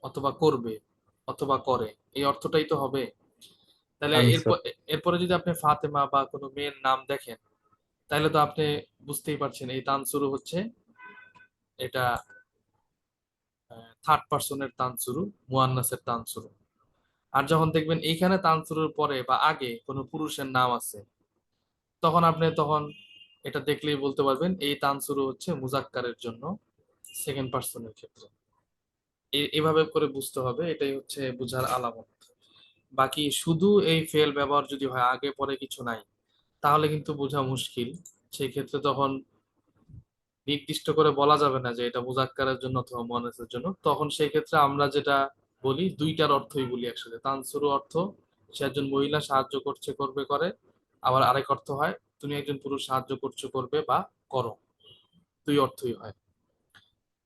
অথবা করবে অথবা করে, এই অর্থটাই তো হবে। তাহলে তানসুর, এরপর, এরপরে যদি আপনি ফাতেমা বা কোনো মেয়ের নাম দেখেন, তাহলে তো আপনি বুঝতেই পারছেন এই তানসুরু হচ্ছে এটা থার্ড পার্সনের তানসুরু, মুয়ান্নাসের তানসুরু। আর যখন দেখবেন এইখানে তানসুরুর পরে বা আগে কোনো পুরুষের নাম আছে, তখন এটা দেখলেই বলতে পারবেন এই তানসুরু হচ্ছে মুজাক্কারের জন্য, সেকেন্ড পার্সনের ক্ষেত্রে। এভাবে করে বুঝতে হবে, এটাই হচ্ছে বুঝার আলামত। বাকি শুধু এই ফেল ব্যবহার যদি হয়, আগে পরে কিছু নাই, তাহলে কিন্তু বোঝা মুশকিল। সেই ক্ষেত্রে তখন নির্দিষ্ট করে বলা যাবে না যে এটা মুজাক্কারের জন্য অথবা মুয়ান্নাসের জন্য। তখন সেই ক্ষেত্রে আমরা যেটা বলি, দুইটার অর্থই বলি একসাথে। তানসুরু অর্থ সে একজন মহিলা সাহায্য করছে, করবে, করে। আবার আরেক অর্থ হয় তুমি একজন পুরুষ সাহায্য করছো, করবে বা করো। দুই অর্থই হয়।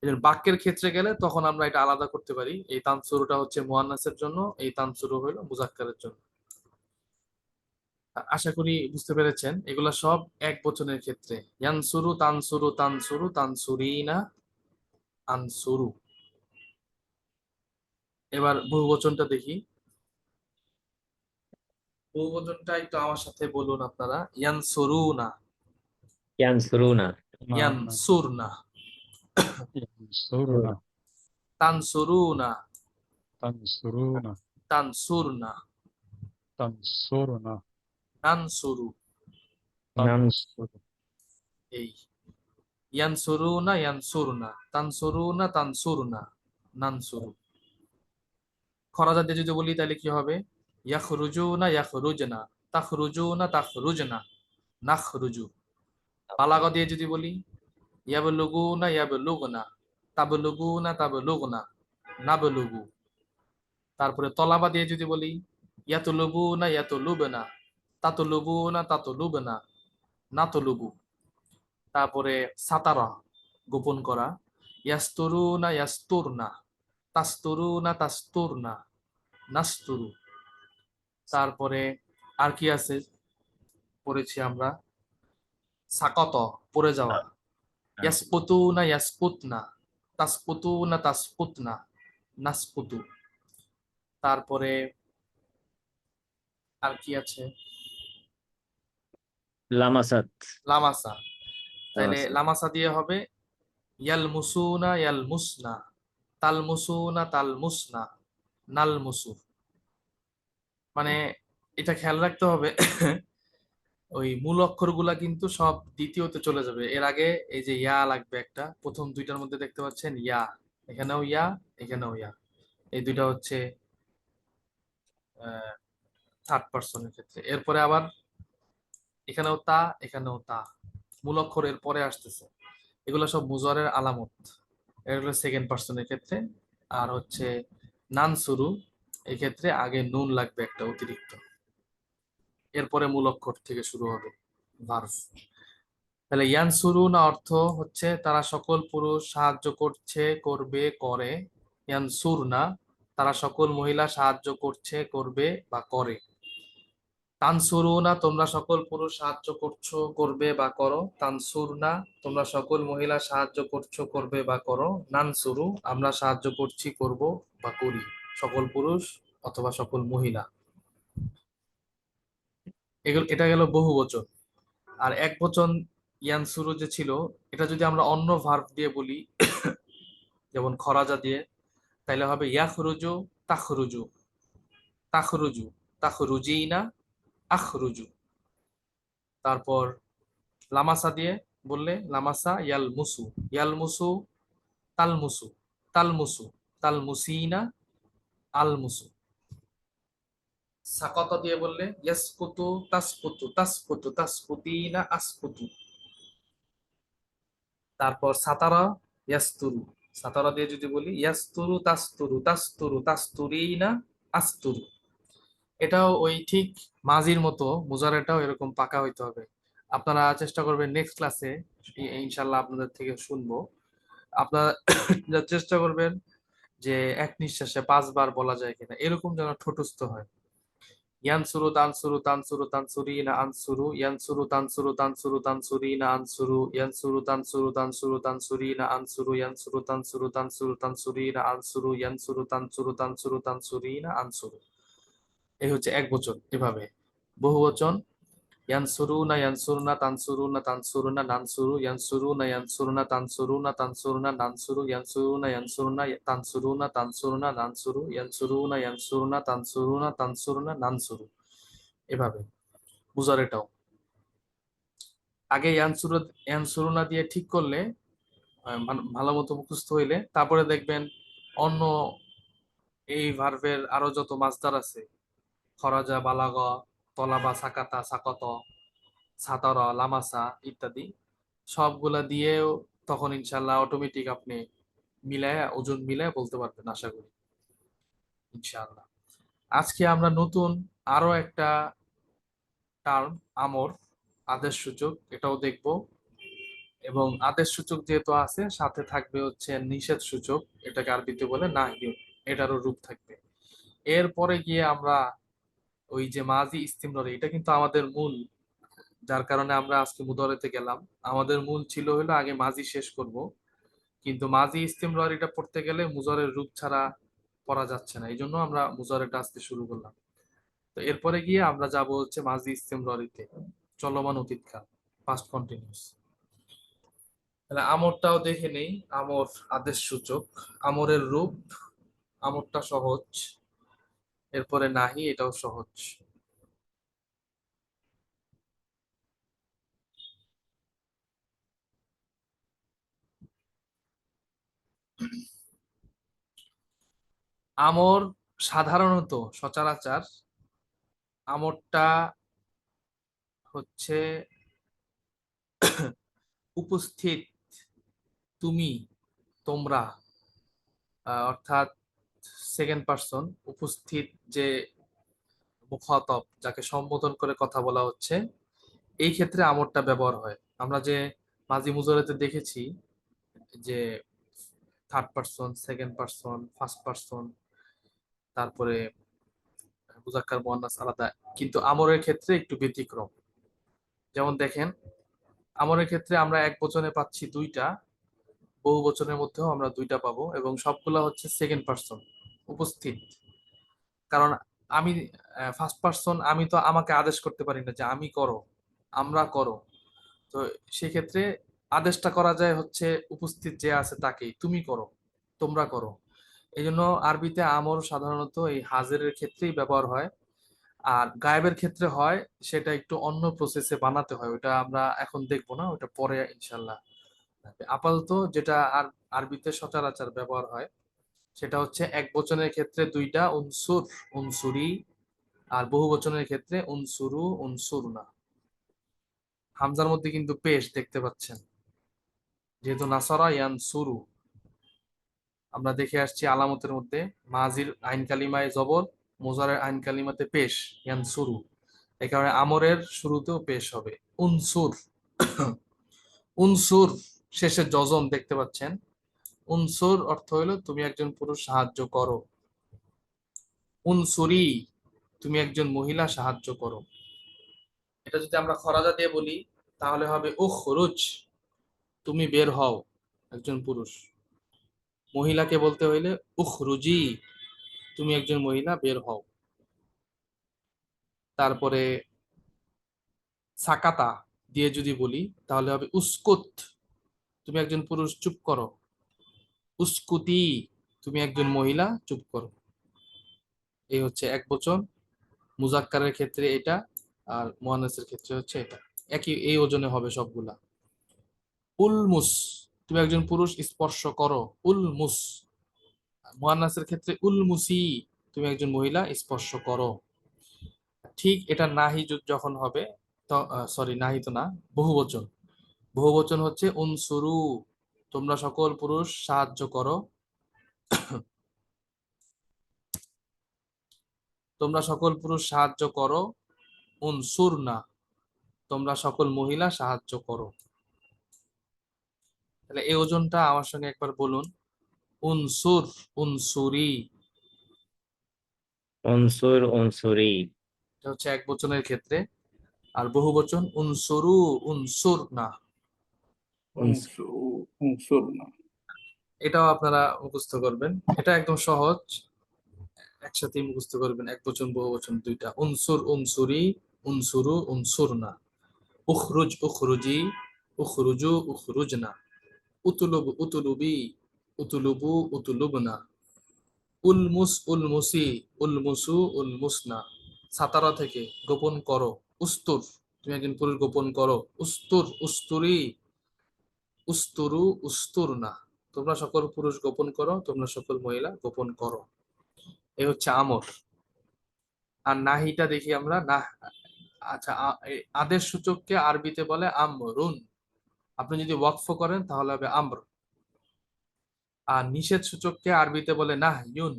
এদের বাক্যের ক্ষেত্রে গেলে তখন আমরা এটা আলাদা করতে পারি, এই তানসুরুটা হচ্ছে মুয়ান্নাসের জন্য, এই তানসুরু হলো মুজাক্কারের জন্য। আশা করি বুঝতে পেরেছেন। এগুলা সব এক বচনের ক্ষেত্রে। ইয়ানসুরু, তানসুরু, তানসুরু, তানসুরিনা, আনসুরু। এবার বহুবচনটা দেখি। বহুবচনটা একটু আমার সাথে বলুন আপনারা। ইয়ানসুরুনা, ইয়ানসুরুনা, না না ইয়ানসুরনা, ইয়ানসুরুনা তানসুরুনা, তানসুরুনা তানসুরনা, তানসুরুনা নানসুরু। তানসুরু এই ইয়ানসুরুনা, ইয়ানসুরনা, তানসুরুনা, তানসুরনা, নানসুরু। খরাজা দিয়ে যদি বলি তাহলে কি হবে? ইয়াখরুজুনা, ইয়াখরুজনা, তাখরুজুনা, তাখরুজনা, নাখরুজু। বালাগা দিয়ে যদি বলি, ইয়াবলুগুনা, ইয়াবলুগনা, তাবলুগুনা, তাবলুগনা, নাবলুগু। তারপরে তলাবা দিয়ে যদি বলি, ইয়াতুলুবুনা, ইয়াতুলুবনা, তাতুলুবুনা, তাতুলুবনা, নাতুলুবু। তারপরে সাতারা, গোপন করা, ইয়াস্তুরুনা, ইয়াস্তুরনা, তাস্তুরুনা, তাস্তুরনা, নাস্তুরু। তারপরে আর কি আছে পড়েছি আমরা? সাকত, পড়ে যাওয়া, ইয়াসকুতুনা, ইয়াসকুতনা, তাসকুতুনা, তাসকুতনা, নাসকুতু। তারপরে আর কি আছে? লামাসাত, লামাসা। তাইলে লামাসাত। লামাসা দিয়ে হবে ইয়ালমুসুনা, ইয়ালমুসনা, তালমুসুনা, তালমুসনা, নালমুসু। মানে এটা খেয়াল রাখতে হবে, ওই মূল অক্ষরগুলা কিন্তু সব দ্বিতীয়তে চলে যাবে। এর আগে এই যে ইয়া লাগবে একটা, প্রথম দুইটার মধ্যে দেখতে পাচ্ছেন ইয়া, এখানেও ইয়া, এখানেও ইয়া। এই দুইটা হচ্ছে থার্ড পার্সনের ক্ষেত্রে। এরপরে আবার এখানেও তা, এখানেও তা, মূল অক্ষর এর পরে আসতেছে। এগুলো সব মুজারের আলামত। এগুলো সেকেন্ড পার্সনের ক্ষেত্রে। আর হচ্ছে নান শুরু, এই ক্ষেত্রে আগে নুন লাগবে একটা অতিরিক্ত, এরপরে মূল অক্ষর থেকে শুরু হবে ভার্ব। তাহলে ইয়ানসুরুনা অর্থ হচ্ছে তারা সকল পুরুষ সাহায্য করছে, করবে, করে। ইয়ানসুরনা, তারা সকল মহিলা সাহায্য করছে, করবে বা করে। তানসুরুনা, তোমরা সকল পুরুষ সাহায্য করছো, করবে বা করো। তানসুরনা, তোমরা সকল মহিলা সাহায্য করছো, করবে বা করো। নানসুরু, আমরা সাহায্য করছি, করব বা করি। সকল পুরুষ অথবা সকল মহিলা। এগুলো, এটা গেল বহু বচন। আর এক বচন ইয়ানসুরু যে ছিল, এটা যদি আমরা অন্য ভার্ব দিয়ে বলি, যেমন খরাজা দিয়ে, তাইলে হবে ইয়াখরুজু, তাখরুজু, তাখরুজু, তাখরুজিনা, আখরুজু। তারপর লামাসা দিয়ে বললে লামাসা ইয়ালমুসু, ইয়ালমুসু, তালমুসু, তালমুসু, তালমুসিনা, আলমুসু। সাকত দিয়ে বললে ইয়াসকুতু, তাসকুতু, তাসকুতু, তাসকুতিনা, আসকুতু। তারপর সাতারা, ইয়াস্তুরু, সাতারা দিয়ে যদি বলি ইয়াস্তুরু, তাস্তুরু, তাস্তুরু, তাস্তুরিনা, আস্তুরু। এটাও ওই ঠিক মাজির মতো, মুজারেটাও এরকম পাকা হইতে হবে। আপনারা চেষ্টা করবেন নেক্সট ক্লাসে, ইনশাল্লাহ আপনাদের থেকে শুনবো। আপনারা চেষ্টা করবেন যে এক নিঃশ্বাসে 5 বার বলা যায় কিনা, এরকম যেন ঠোঁটস্থ হয়। ইয়ানসুরু, তানসুরু, তানসুরু, তানসুরিনা, আনসুরু, ইয়ানসুরু, তানসুরু, তানসুরু, তানসুরিনা, আনসুরু, ইয়ানসুরু, তানসুরু, তানসুরু, তানসুরিনা, আনসুরু, ইয়ানসুরু, তানসুরু, তানসুরু, তানসুরিনা, আনসুরু, ইয়ানসুরু, তানসুরু, তানসুরু, তানসুরিনা, আনসুরু। এই হচ্ছে এক বচন। এভাবে বহু বচন ইয়ানসুরুনা, ইয়ানসুরনা, তানসুরুনা, তানসুরুনা, নানসুরু, ইয়ানসুরুনা, ইয়ানসুরনা, তানসুরুনা, তানসুরুনা, নানসুরু, ইয়ানসুরুনা, ইয়ানসুরনা, তানসুরুনা, তানসুরুনা, নানসুরু, ইয়ানসুরুনা, ইয়ানসুরনা, তানসুরুনা, তানসুরুনা, নানসুরু। এভাবে বুজারেটাও আগে ইয়ানসুরু, ইয়ানসুরুনা দিয়ে ঠিক করলে, ভালো মতো মুখস্থ হইলে, তারপরে দেখবেন অন্য এই ভার্বের আরো যত মাসদার আছে খরাজা, বালাগা, তলাবা, সাকাতা, সাকত, সাতারা, লামাসা ইত্যাদি সবগুলা দিয়েও তখন ইনশাল্লাহ অটোমেটিক আপনি মিলায় ওজন মিলায় বলতে পারবেন আশা করি ইনশাআল্লাহ। আজকে আমরা নতুন আরো একটা টার্ম আমর, আদেশ সূচক, এটাও দেখব। এবং আদেশ সূচক যেহেতু আছে সাথে থাকবে হচ্ছে নিষেধ সূচক, এটাকে আরবিতে বলে নাহি, এটারও রূপ থাকবে। এরপরে গিয়ে আমরা ওই যে মাজি ইস্তিমরর, এটা কিন্তু আমাদের মূল, যার কারণে আমরা আজকে মুদরেতে গেলাম। আমাদের মূল ছিল হলো আগে মাজি শেষ করব, কিন্তু মাজি ইস্তিমরর এটা পড়তে গেলে মুজরের রূপ ছাড়া পড়া যাচ্ছে না, এই জন্য আমরা মুজরেটা আজকে শুরু করলাম। তো এরপরে গিয়ে আমরা যাব হচ্ছে মাজি ইস্তিমররিতে, চলমান অতীতকাল, পাস্ট কন্টিনিউয়াস। তাহলে আমরটাও দেখে নেই। আমর আদেশ সূচক, আমরের রূপ, আমরটা সহজ, এরপরে নাহি, এটাও সহজ। আমর সাধারণত সচরাচর আমরটা হচ্ছে উপস্থিত, তুমি, তোমরা, অর্থাৎ সেকেন্ড পার্সন, উপস্থিত যে মুখাতব, যাকে সম্বোধন করে কথা বলা হচ্ছে, এই ক্ষেত্রে আমরটা ব্যবহার হয়। আমরা যে মাজি মুজরাতে দেখেছি যে third person, second person, first person, তারপরে মুজাক্কার মুয়ান্নাস আলাদা, কিন্তু আমরের ক্ষেত্রে একটু ব্যতিক্রম। যেমন দেখেন, আমরের ক্ষেত্রে আমরা এক বচনে পাচ্ছি দুইটা, বহু বচনের মধ্যেও আমরা দুইটা পাবো, এবং সবগুলা হচ্ছে সেকেন্ড পার্সন, উপস্থিত। কারণ আমি ফার্স্ট পার্সন, আমি তো আমাকে আদেশ করতে পারি না যে আমি করো, আমরা করো। তো সেক্ষেত্রে আদেশটা করা যায় হচ্ছে উপস্থিত যে আছে তাকেই, তুমি করো, তোমরা করো। এই জন্য আরবিতে আমর সাধারণত এই হাজেরের ক্ষেত্রেই ব্যবহার হয়। আর গায়েবের ক্ষেত্রে হয় সেটা একটু অন্য প্রসেসে বানাতে হয়, ওটা আমরা এখন দেখবো না, ওটা পরে ইনশাল্লাহ। আপাতত যেটা আর আরবিতে সচরাচর ব্যবহার হয় সেটা হচ্ছে এক বচনের ক্ষেত্রে দুইটা, উনসুর, উনসুরি, আর বহু বচনের ক্ষেত্রে উনসুরু, উনসুরনা। হামজার মধ্যে কিন্তু পেশ দেখতে পাচ্ছেন, যেহেতু নাসারা ইয়ানসুরু। আমরা দেখে আসছি আলামতের মধ্যে মাজির আইন কালিমায় জবর, মোজারের আইন কালিমাতে পেশ, ইয়ানসুরু। এই কারণে আমরের শুরুতেও পেশ হবে উনসুর। উনসুর শেষে যজম দেখতে পাচ্ছেন। উনসুর অর্থ হলো তুমি একজন পুরুষ সাহায্য করো। উনসুরি, তুমি একজন মহিলা সাহায্য করো। এটা যদি আমরা খরাজা দিয়ে বলি তাহলে হবে উখরুজ, তুমি বের হও, একজন পুরুষ। মহিলাকে বলতে হইলে উখরুজি, তুমি একজন মহিলা বের হও। তারপরে সাকাতা দিয়ে যদি বলি তাহলে হবে উস্কুত, তুমি একজন পুরুষ চুপ করো। উস্কুতি, তুমি একজন মহিলা চুপ করো। এই হচ্ছে এক বচন, মুজাক্কারের ক্ষেত্রে এটা, আর মুয়ান্নাসের ক্ষেত্রে হচ্ছে এটা। একই এই ওজনে হবে সবগুলা। উলমুস, তুমি একজন পুরুষ স্পর্শ করো। উলমুস। মুয়ান্নাসের ক্ষেত্রে উলমুসি, তুমি একজন মহিলা স্পর্শ করো। ঠিক এটা নাহি যখন হবে, সরি নাহি তো না, বহুবচন। বহুবচন হচ্ছে উনসুরু, তোমরা সকল পুরুষ সাহায্য করো। তোমরা সকল পুরুষ সাহায্য করো। উনসুরনা, তোমরা সকল মহিলা সাহায্য করো। তাহলে এই ওজনটা আমার সঙ্গে একবার বলুন। উনসুর, উনসুরি। উনসুর, উনসুরি। এটা হচ্ছে এক বচনের ক্ষেত্রে। আর বহু বচন উনসুরু, উনসুরনা। উনস- উনসুর না। এটাও আপনারা মুখস্থ করবেন, এটা একদম সহজ, একসাথেই মুখস্থ করবেন, এক বচন বহু বচন দুইটা। উনসুর, উনসুরি, উনসুরু, উনসুরনা। উখরুজ, উখরুজি, উখরুজু, উখরুজনা। উতুলুব, উতুলুবি, উতুলুবু, উতুলুবনা। উলমুস, উলমুসি, উলমুসু, উলমুসনা। সাতারা থেকে গোপন করো। উস্তুর, তুমি একজন পুরুষ গোপন করো। উস্তুর, উস্তুরি, উস্তুরু, উস্তুরনা। তোমরা সকল পুরুষ গোপন করো, তোমরা সকল মহিলা গোপন করো। এই হচ্ছে আমর। আর নাহিটা দেখি আমরা না। আচ্ছা, আদেশ সূচককে আরবিতে বলে আমরুন। আপনি যদি ওয়াকফ করেন তাহলে হবে আমর। আর নিষেধ সূচককে আরবিতে বলে নাহইউন।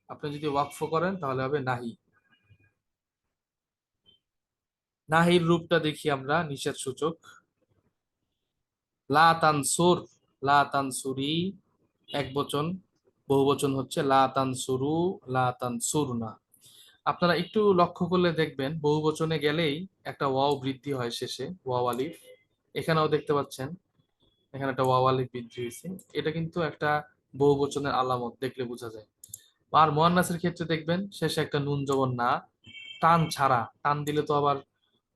আপনি যদি ওয়াকফ করেন তাহলে হবে নাহি। নাহির রূপটা দেখি আমরা, নিষেধ সূচক। লা তানসুর, লা তানসুরি এক বচন, বহুবচন হচ্ছে লা তানসুরু, লা তানসুরনা। আপনারা একটু লক্ষ্য করলে দেখবেন বহুবচনে গেলেই একটা ওয়াও বৃদ্ধি হয় শেষে, ওয়াও আলিফ। এখানেও দেখতে পাচ্ছেন, এখানে একটা ওয়াও আলিফ বৃদ্ধি হয়েছে। এটা কিন্তু একটা বহুবচনের আলামত, দেখলে বোঝা যায়। আর মুয়ান্নাসের ক্ষেত্রে দেখবেন শেষে একটা নুন জবর না, টান ছাড়া, টান দিলে তো আবার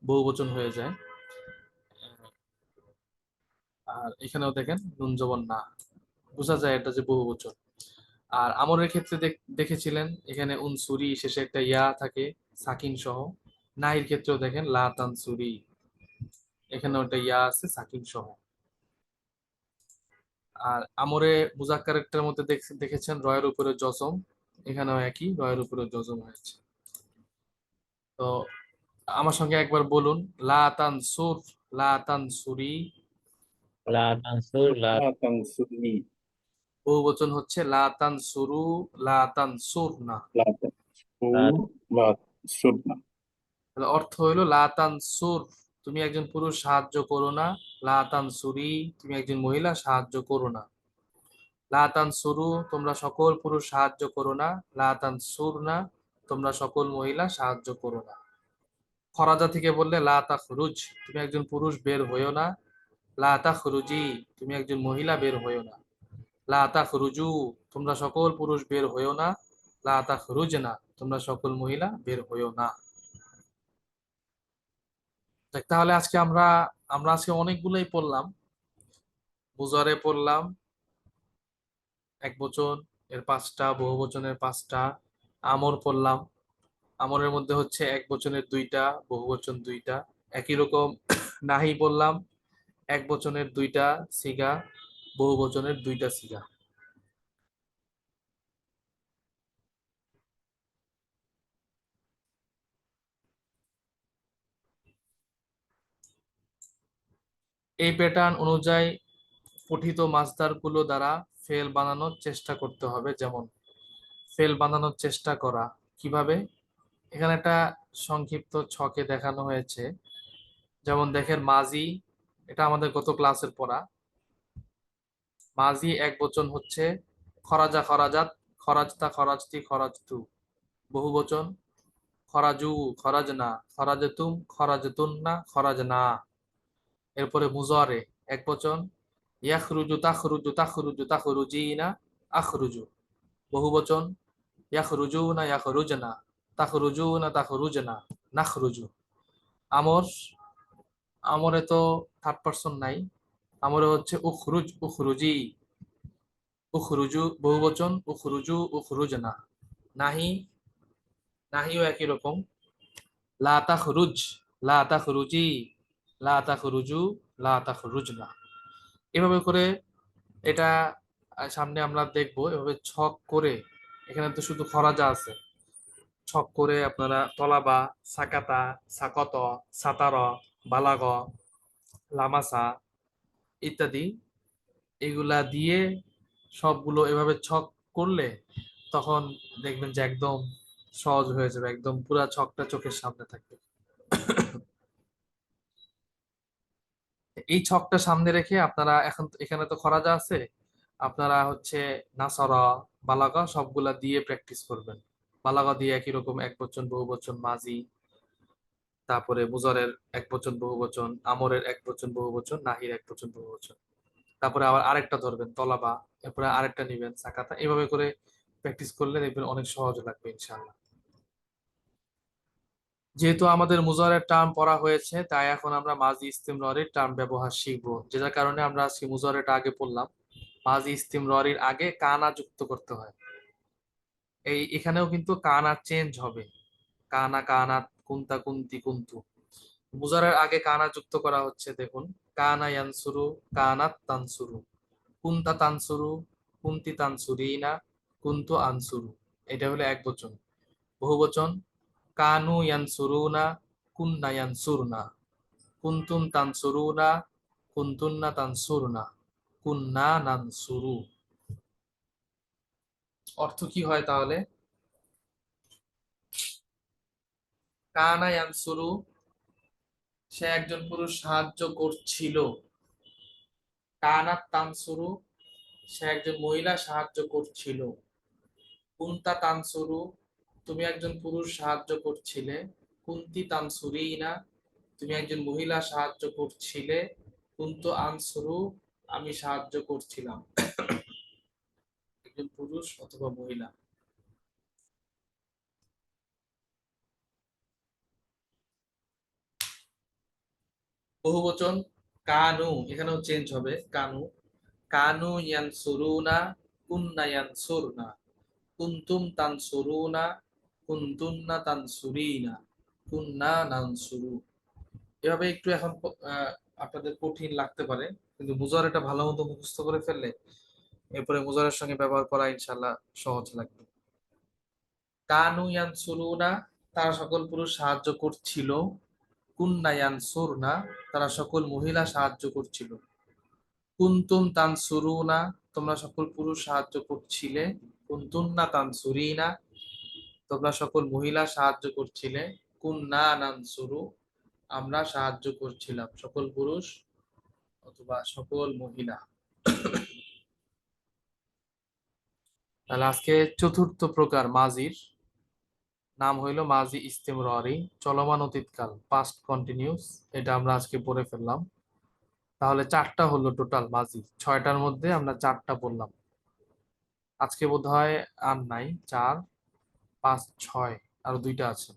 বহুবচন হয়ে যায়। আর এখানেও দেখেন নুন জবর না, বোঝা যায় এটা যে বহুবচন। আর আমরের ক্ষেত্রে দেখেছিলেন এখানে উনসুরি শেষে একটা ইয়া থাকে সাকিন সহ। নাহির ক্ষেত্রেও দেখেন লা তানসুরি, এখানে ওটা ইয়া আছে সাকিন সহ। আর আমরে মুজাক্কারের মধ্যে দেখেছেন রয়ের উপরে জজম, এখানেও একই, রয়ের উপরে জজম হয়েছে। তো আমার সঙ্গে একবার বলুন, লা তানসুর, লা তানসুরি। লা তানসুর লা لا تنصرني বহুবচন হচ্ছে লা তানসুরু, লা তানসুরনা। لا লা تنصروا لا تنصرنا তাহলে অর্থ হইলো লা তানসুর, তুমি একজন পুরুষ সাহায্য করো না। লা তানসুরি, তুমি একজন মহিলা সাহায্য করো না। লা তানসুরু, তোমরা সকল পুরুষ সাহায্য করো না। লা তানসুরনা, তোমরা সকল মহিলা সাহায্য করো না। খরাজা থেকে বললে লা তাখরুজ, তুমি একজন পুরুষ বের হইও না। লা তাখরুজি, তুমি একজন মহিলা বের হইও না। লা তাখরুজু, তোমরা সকল পুরুষ বের হইও না। লা তাখরুজনা, তোমরা সকল মহিলা বের হইও না। দেখ, তাহলে আজকে আমরা আমরা আজকে অনেকগুলোই পড়লাম। মুজারে পড়লাম এক বচন এর 5টা, বহু বচনের 5টা। আমর পড়লাম, আমরের মধ্যে হচ্ছে এক বচনের 2টা, বহু বচন 2টা। একই রকম নাহি বললাম, এক বচনের 2টা সিগা, বহু বচনের 2টা সিগা। এই প্যাটার্ন অনুযায়ী পঠিত মাসদারগুলো দ্বারা ফেল বানানোর চেষ্টা করতে হবে। যেমন ফেল বানানোর চেষ্টা করা কিভাবে, এখানে একটা সংক্ষিপ্ত ছকে দেখানো হয়েছে। যেমন দেখেন মাজি, এটা আমাদের গত ক্লাসের পড়া। মাজি এক বচন হচ্ছে খরাজা খরাজাত, খরাজতা খরাজতি খরাজতু। বহু বচন খরাজু, খরাজনা, খরাজতুম, খরাজতুন্না, খরাজনা। এরপরে মুজারে এক বচন ইয়াখরুজু তাখরুজু তাখরুজু তাখরুজিনা, আখরুজু। বহু বচন ইয়াখরুজুনা ইয়াখরুজনা, তাখরুজুনা তাখরুজনা, নাখরুজু। আমর, আমরে তো থার্ড পারসন নাই, আমরে হচ্ছে উখরুজ উখরুজি, উখরুজু বহু বচন উখরুজু উখরুজনা। নাহি, নাহিও একই রকম, লা তাখরুজ, লা তাখরুজি, লা তাখরুজু, লা তাখরুজনা। এভাবে করে এটা সামনে আমরা দেখবো, এভাবে ছক করে। এখানে তো শুধু খরাজা আছে, ছক করে আপনারা তলাবা, সাকাতা, সাকত, সাতার, বালাগ, লামাসা ইত্যাদি এগুলা দিয়ে সবগুলো এভাবে ছক করলে তখন দেখবেন যে একদম সহজ হয়ে যাবে, একদম পুরা ছকটা চোখের সামনে থাকবে। এই ছকটা সামনে রেখে আপনারা এখন এখানে তো খরাজা আছে, আপনারা হচ্ছে নাসরা, বালাগা সবগুলা দিয়ে প্র্যাকটিস করবেন। বালাগা দিয়ে একই রকম এক বচন বহু বচন মাজি, তারপরে মুজারের এক বচন বহু বচন, আমরের এক বচন বহু বচন, নাহির এক বচন বহু বচন। তারপরে আবার আরেকটা ধরবেন তলাবা, এরপরে আরেকটা নিবেন সাকাতা। এভাবে করে প্র্যাকটিস করলে দেখবেন অনেক সহজ লাগবে ইনশাআল্লাহ। যেহেতু আমাদের মুজারের টার্ম পড়া হয়েছে, তাই এখন আমরা মাজি ইস্তিমররের টার্ম ব্যবহার শিখবো। যেটার কারণে আমরা আজকে মুজারেটা আগে পড়লাম। মাজি ইস্তিমররের আগে কানা যুক্ত করতে হয়। এখানেও কিন্তু কানা চেঞ্জ হবে, কানা কানাত, কুন্তা কুন্তি কুন্তু। মুজারের আগে কানা যুক্ত করা হচ্ছে, দেখুন কানা ইয়ানসুরু, কানাত তানসুরু, কুন্তা তানসুরু, কুন্তি তানসুরিনা, কুন্তু আনসুরু। এটা হলো এক বচন। বহু বচন কানু ইয়ানসুরুনা, কুন্না ইয়ানসুরনা, কুনতুম তানসুরুনা, কুনতুন্না তানসুরনা, কুন্না নানসুরু। অর্থ কি হয় তাহলে? কানা ইয়ানসুরু, সে একজন পুরুষ সাহায্য করছিল। কানাত তানসুরু, সে একজন মহিলা সাহায্য করছিল। কুন্তা তানসুরু, তুমি একজন পুরুষ সাহায্য করছিলে। কুন্তি তানসুরিনা, তুমি একজন মহিলা সাহায্য করছিলে। কুন্তু আনসুরু, আমি সাহায্য করছিলাম। একজন পুরুষ অথবা মহিলা। বহুবচন কানু, এখানেও চেঞ্জ হবে কানু। কানু ইয়ানসুরুনা, কুন্না ইয়ানসুরনা, কুনতুম তানসুরুনা, কুনতুন্না তানসুরিনা, কুন্না নানসুরু। এভাবে একটু এখন আপনাদের কঠিন লাগতে পারে, কিন্তু মুজাহারাটা ভালো মতো মুখস্থ করে ফেললে এরপরে মুজাহারের সঙ্গে ব্যবহার করা ইনশাল্লাহ সহজ লাগবে। কানু ইয়ানসুরুনা, তারা সকল পুরুষ সাহায্য করছিল। কুন্না ইয়ানসুরনা, তারা সকল মহিলা সাহায্য করছিল। কুনতুম তানসুরুনা, তোমরা সকল পুরুষ সাহায্য করছিলে। কুনতুন্না তানসুরিনা, তোমরা সকল মহিলা সাহায্য করছিলে। কুন্না নানসুরু, আমরা সাহায্য করছিলাম। সকল পুরুষ অথবা সকল মহিলা। তাহলে আজকে চতুর্থ প্রকার মাজির নাম হইল মাজি ইস্তেমরারি, চলমান অতীতকাল, পাস্ট কন্টিনিউস। এটা আমরা আজকে পড়ে ফেললাম। তাহলে 4টা হলো টোটাল মাজি, 6টার মধ্যে আমরা 4টা বললাম। আজকে বোধহয় আর নাই, 4, 5, 6 আর 2টা আছে।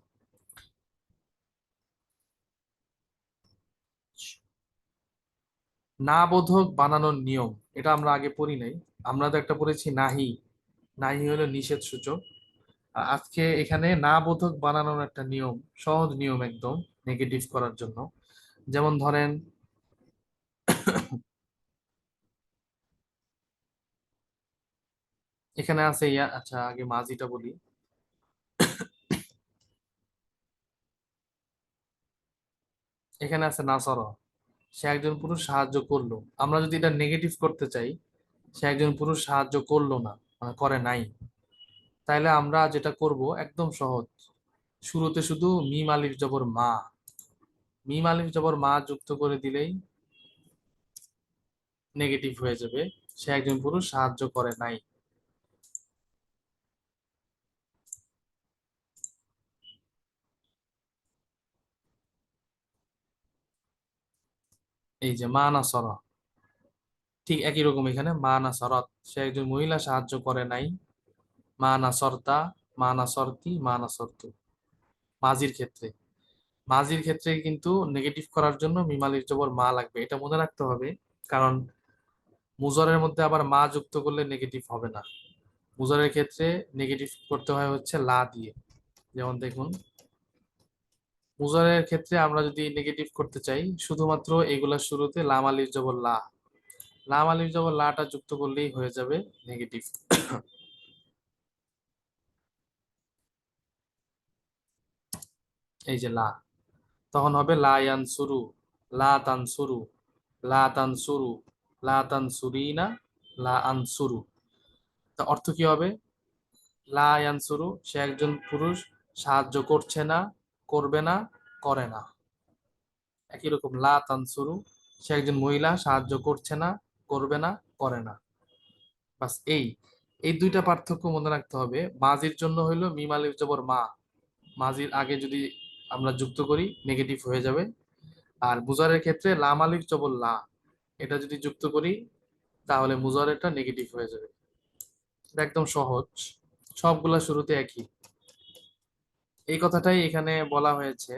না বোধক বানানোর নিয়ম, এটা আমরা আগে পড়ি নাই। আমরা তো একটা পড়েছি নাহি। নাহি হলো নিষেধ সূচক। আর আজকে এখানে না বোধক বানানোর একটা নিয়ম, সহজ নিয়ম একদম, নেগেটিভ করার জন্য। যেমন ধরেন এখানে আছে ইয়া, আচ্ছা আগে মাজিটা বলি। এখানে আছে নাসর, সে একজন পুরুষ সাহায্য করলো। আমরা যদি এটা নেগেটিভ করতে চাই, সে একজন পুরুষ সাহায্য করলো না, মানে করে নাই, তাইলে আমরা যেটা করব একদম সহজ। শুরুতে শুধু মিম আলিফ জবর মা, মিম আলিফ জবর মা যুক্ত করে দিলেই নেগেটিভ হয়ে যাবে। সে একজন পুরুষ সাহায্য করে নাই। এই যে মা নাসরা, ঠিক একই রকম এখানে মা নাসরত, সে একজন মহিলা সাহায্য করে নাই। মা নাসরতা, মা নাসরতি, মা নাসরতু। মাজির ক্ষেত্রে, মাজির ক্ষেত্রে কিন্তু নেগেটিভ করার জন্য মিম আলিফ জবর মা লাগবে, এটা মনে রাখতে হবে। কারণ মুজরের মধ্যে আবার মা যুক্ত করলে নেগেটিভ হবে না। মুজরের ক্ষেত্রে নেগেটিভ করতে হয় হচ্ছে লা দিয়ে। যেমন দেখুন, মুজরের ক্ষেত্রে আমরা যদি নেগেটিভ করতে চাই, শুধুমাত্র এগুলা শুরুতে লাম আলিফ জবর লা, লাম আলিফ জবর লাটা যুক্ত করলেই হয়ে যাবে নেগেটিভ। এই যে লা, তখন হবে লা ইয়ানসুরু, লা তানসুরু, লা তানসুরু, লা তানসুরিনা, লা আনসুরু। তা অর্থ কি হবে? লা ইয়ানসুরু, সে একজন পুরুষ সাহায্য করছে না, করবে না, করে না। একই রকম লা তানসুরু, সে একজন মহিলা সাহায্য করছে না, করবে না, করে না। বাস এই এই 2টা পার্থক্য মনে রাখতে হবে। মাজির জন্য হইলো মিম আলিফ জবর মা, মাজির আগে যদি আমরা যুক্ত করি নেগেটিভ হয়ে যাবে। আর মুজারের ক্ষেত্রে লাম আলিফ জবর লা, এটা যদি যুক্ত করি তাহলে মুজারেরটা নেগেটিভ হয়ে যাবে। এটা একদম সহজ, সবগুলা শুরুতে একই। এই কথাটাই এখানে বলা হয়েছে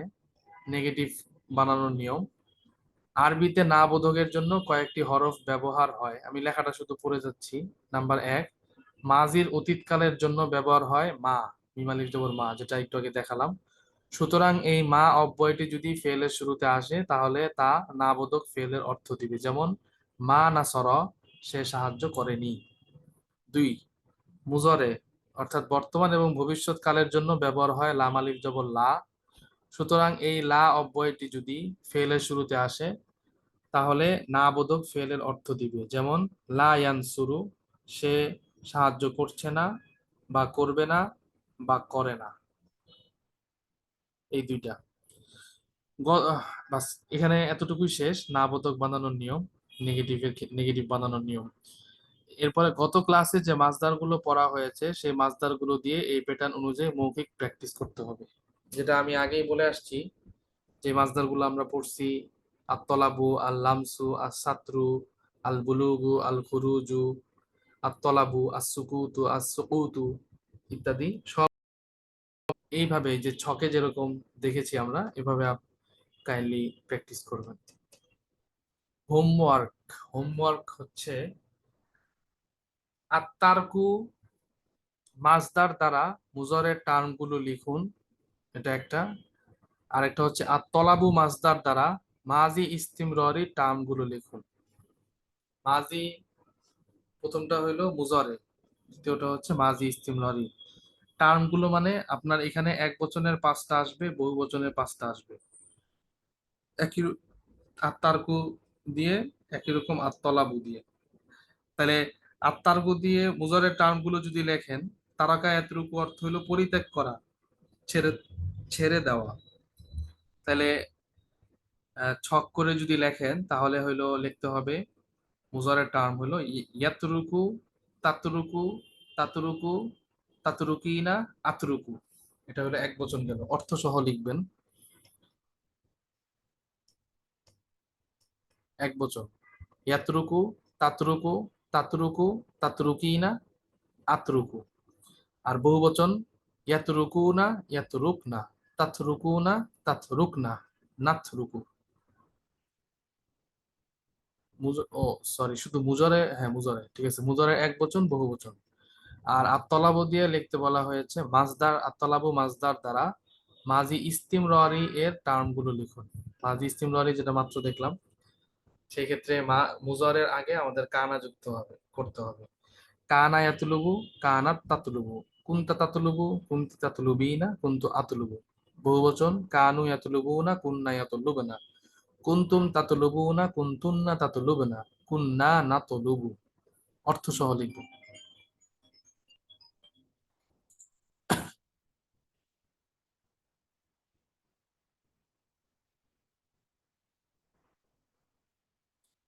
নেগেটিভ বানানোর নিয়ম। আরবিতে না বোধকের জন্য কয়েকটি হরফ ব্যবহার হয়, আমি লেখাটা শুধু পড়ে যাচ্ছি। নাম্বার 1, মাজির অতীতকালের জন্য ব্যবহার হয় মা, মিম আলিফ জবর মা, যেটা একটু আগে দেখালাম। সুতরাং এই মা অব্যয়টি যদি ফেলের শুরুতে আসে তাহলে তা না বোধক ফেলের অর্থ দিবে। যেমন মা নাসর, সে সাহায্য করেনি। 2, মুজরে অর্থাৎ বর্তমান এবং ভবিষ্যৎ কালের জন্য ব্যবহার হয় লাম আলিফ জবর লা। সুতরাং এই লা অব্যয়টি যদি ফেলের শুরুতে আসে তাহলে না বোধক ফেলের অর্থ দিবে, যেমন লা ইয়ানসুরু, সে সাহায্য করছে না বা করবে না বা করে না, এই দুইটা। বাস, এখানে এতটুকুই শেষ না বোধক বানানোর নিয়ম, নেগেটিভ বানানোর নিয়ম। এরপরে গত ক্লাসে যে মাসদার গুলো পড়া হয়েছে সেই মাসদার গুলো দিয়ে এই প্যাটার্ন অনুযায়ী মৌখিক প্র্যাকটিস করতে হবে। যেটা আমি আগেই বলে আসছি, যে মাসদার গুলো আমরা পড়ছি, আত-তলাবু, আল লামসু, আস সাতরু, আল বুলুগু, আল খুরুজু, আত-তলাবু, আস সুকুতু, আস সুকুতু ইত্যাদি সব এইভাবে যে ছকে যেরকম দেখেছি আমরা এভাবে কাইন্ডলি প্র্যাকটিস করবেন। হোমওয়ার্ক হচ্ছে আত্মারকু মাসদার দ্বারা মুজরের টার্মগুলো লিখুন, এটা একটা। আরেকটা হচ্ছে আত-তলাবু মাসদার দ্বারা মাজি ইস্তিমররি টার্মগুলো লিখুন। মাজি প্রথমটা হইলো মুজরে, দ্বিতীয়টা হচ্ছে মাজি ইস্তিমররি। টার্মগুলো মানে আপনার এখানে এক বচনের 5টা আসবে, বহু বচনের 5টা আসবে। একই আত্মারকু দিয়ে, একই রকম আত-তলাবু দিয়ে। তাহলে আত্মারকু দিয়ে মুজরের টার্মগুলো যদি লেখেন, তারাকা এতটুকু অর্থ হলো পরিত্যাগ করা, ছেড়ে ছেড়ে দেওয়া। তাহলে ছক করে যদি লেখেন তাহলে হইলো লিখতে হবে মুজারের টার্ম হলো ইয়াতরুকু, তাতরুকু, তাতরুকু, তাতরুকিনা, আতরুকু। এটা হলো এক বচন গেল, অর্থ সহ লিখবেন এক বচন। ইয়াতরুকু, তাতরুকু, তাতরুকু, তাতরুকিনা, আতরুকু। আর বহু বচন ইয়াতরুকুনা, ইয়াতরুকনা, তাতরুকুনা, তাতরুকনা, নাতরুকু। ও সরি, শুধু মুজরে, হ্যাঁ মুজরে, ঠিক আছে, মুজরে এক বচন বহু বচন। আর আত্তলাবু দিয়ে লিখতে বলা হয়েছে মাসদার, আত্তলাবু মাসদার দ্বারা মাজি ইস্তিমররি এর টার্মগুলো লিখুন। মাজি ইস্তিমররি যেটা মাত্র দেখলাম, সেই ক্ষেত্রে মুজরের আগে আমাদের কানা যুক্ত করতে হবে। কানা ইয়াতলুবু, কানাত তাতলুবু, কুনতা তাতলুবু, কুনতি তাতলুবিনা, কুনতু আতলুবু। বহুবচন কানু ইয়াতলুবুনা, কুননা ইয়াতলুবনা, কুনতুম তাতলুবুনা, কুনতুন্না তাতলুবনা, কুননা নাতলুবু। অর্থ সহ লিখব।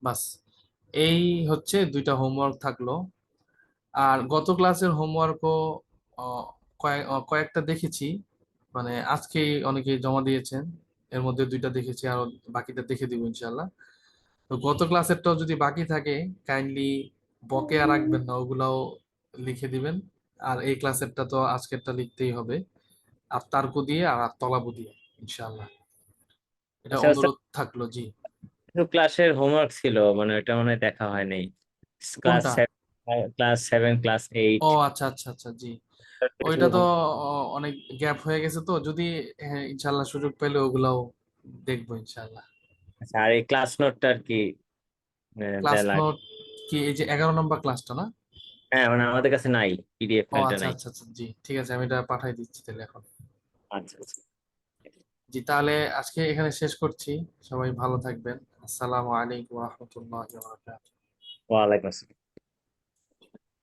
বাস, এই হচ্ছে দুইটা হোমওয়ার্ক থাকলো। আর গত ক্লাসের হোমওয়ার্কও কয়েকটা দেখেছি, মানে আজকেই অনেকে জমা দিয়েছেন, এর মধ্যে দুইটা দেখেছি, আর বাকিটা দেখে দিব ইনশাল্লাহ। তো গত ক্লাসেরটাও যদি বাকি থাকে কাইন্ডলি বকেয়া রাখবেন না, ওগুলাও লিখে দিবেন। আর এই ক্লাসেরটা তো আজকেরটা লিখতেই হবে, আর তার্কু দিয়ে আর তলাবু দিয়ে ইনশাল্লাহ। এটা আচ্ছা আচ্ছা, অনুরোধ থাকলো, জি। ক্লাসের হোমওয়ার্ক ছিল, মানে ওটা মনে হয় দেখা হয় নাই। ক্লাস কোনটা? 7, ক্লাস 8। ও আচ্ছা আচ্ছা আচ্ছা, জি। ওইটা তো অনেক গ্যাপ হয়ে গেছে, তো যদি হ্যাঁ, ইনশাল্লাহ সুযোগ পেলে ওগুলাও দেখবো ইনশাল্লাহ। আচ্ছা, আর এই ক্লাস নোটটা আর কি ক্লাস দেয়া লাগে? নোট কি এই যে 11 নম্বর ক্লাসটা না? হ্যাঁ, মানে আমাদের কাছে নাই, পিডিএফ ও ফাইলটা আচ্ছা নাই। আচ্ছা আচ্ছা, জি ঠিক আছে, আমি এটা পাঠাই দিচ্ছি তাহলে এখন। আচ্ছা আচ্ছা। জি, তাহলে আজকে এখানে শেষ করছি। সবাই ভালো থাকবেন। আসসালামু আলাইকুম ওয়া রাহমাতুল্লাহি ওয়া বারাকাতুহু। ওয়ালাইকুম আসসালাম।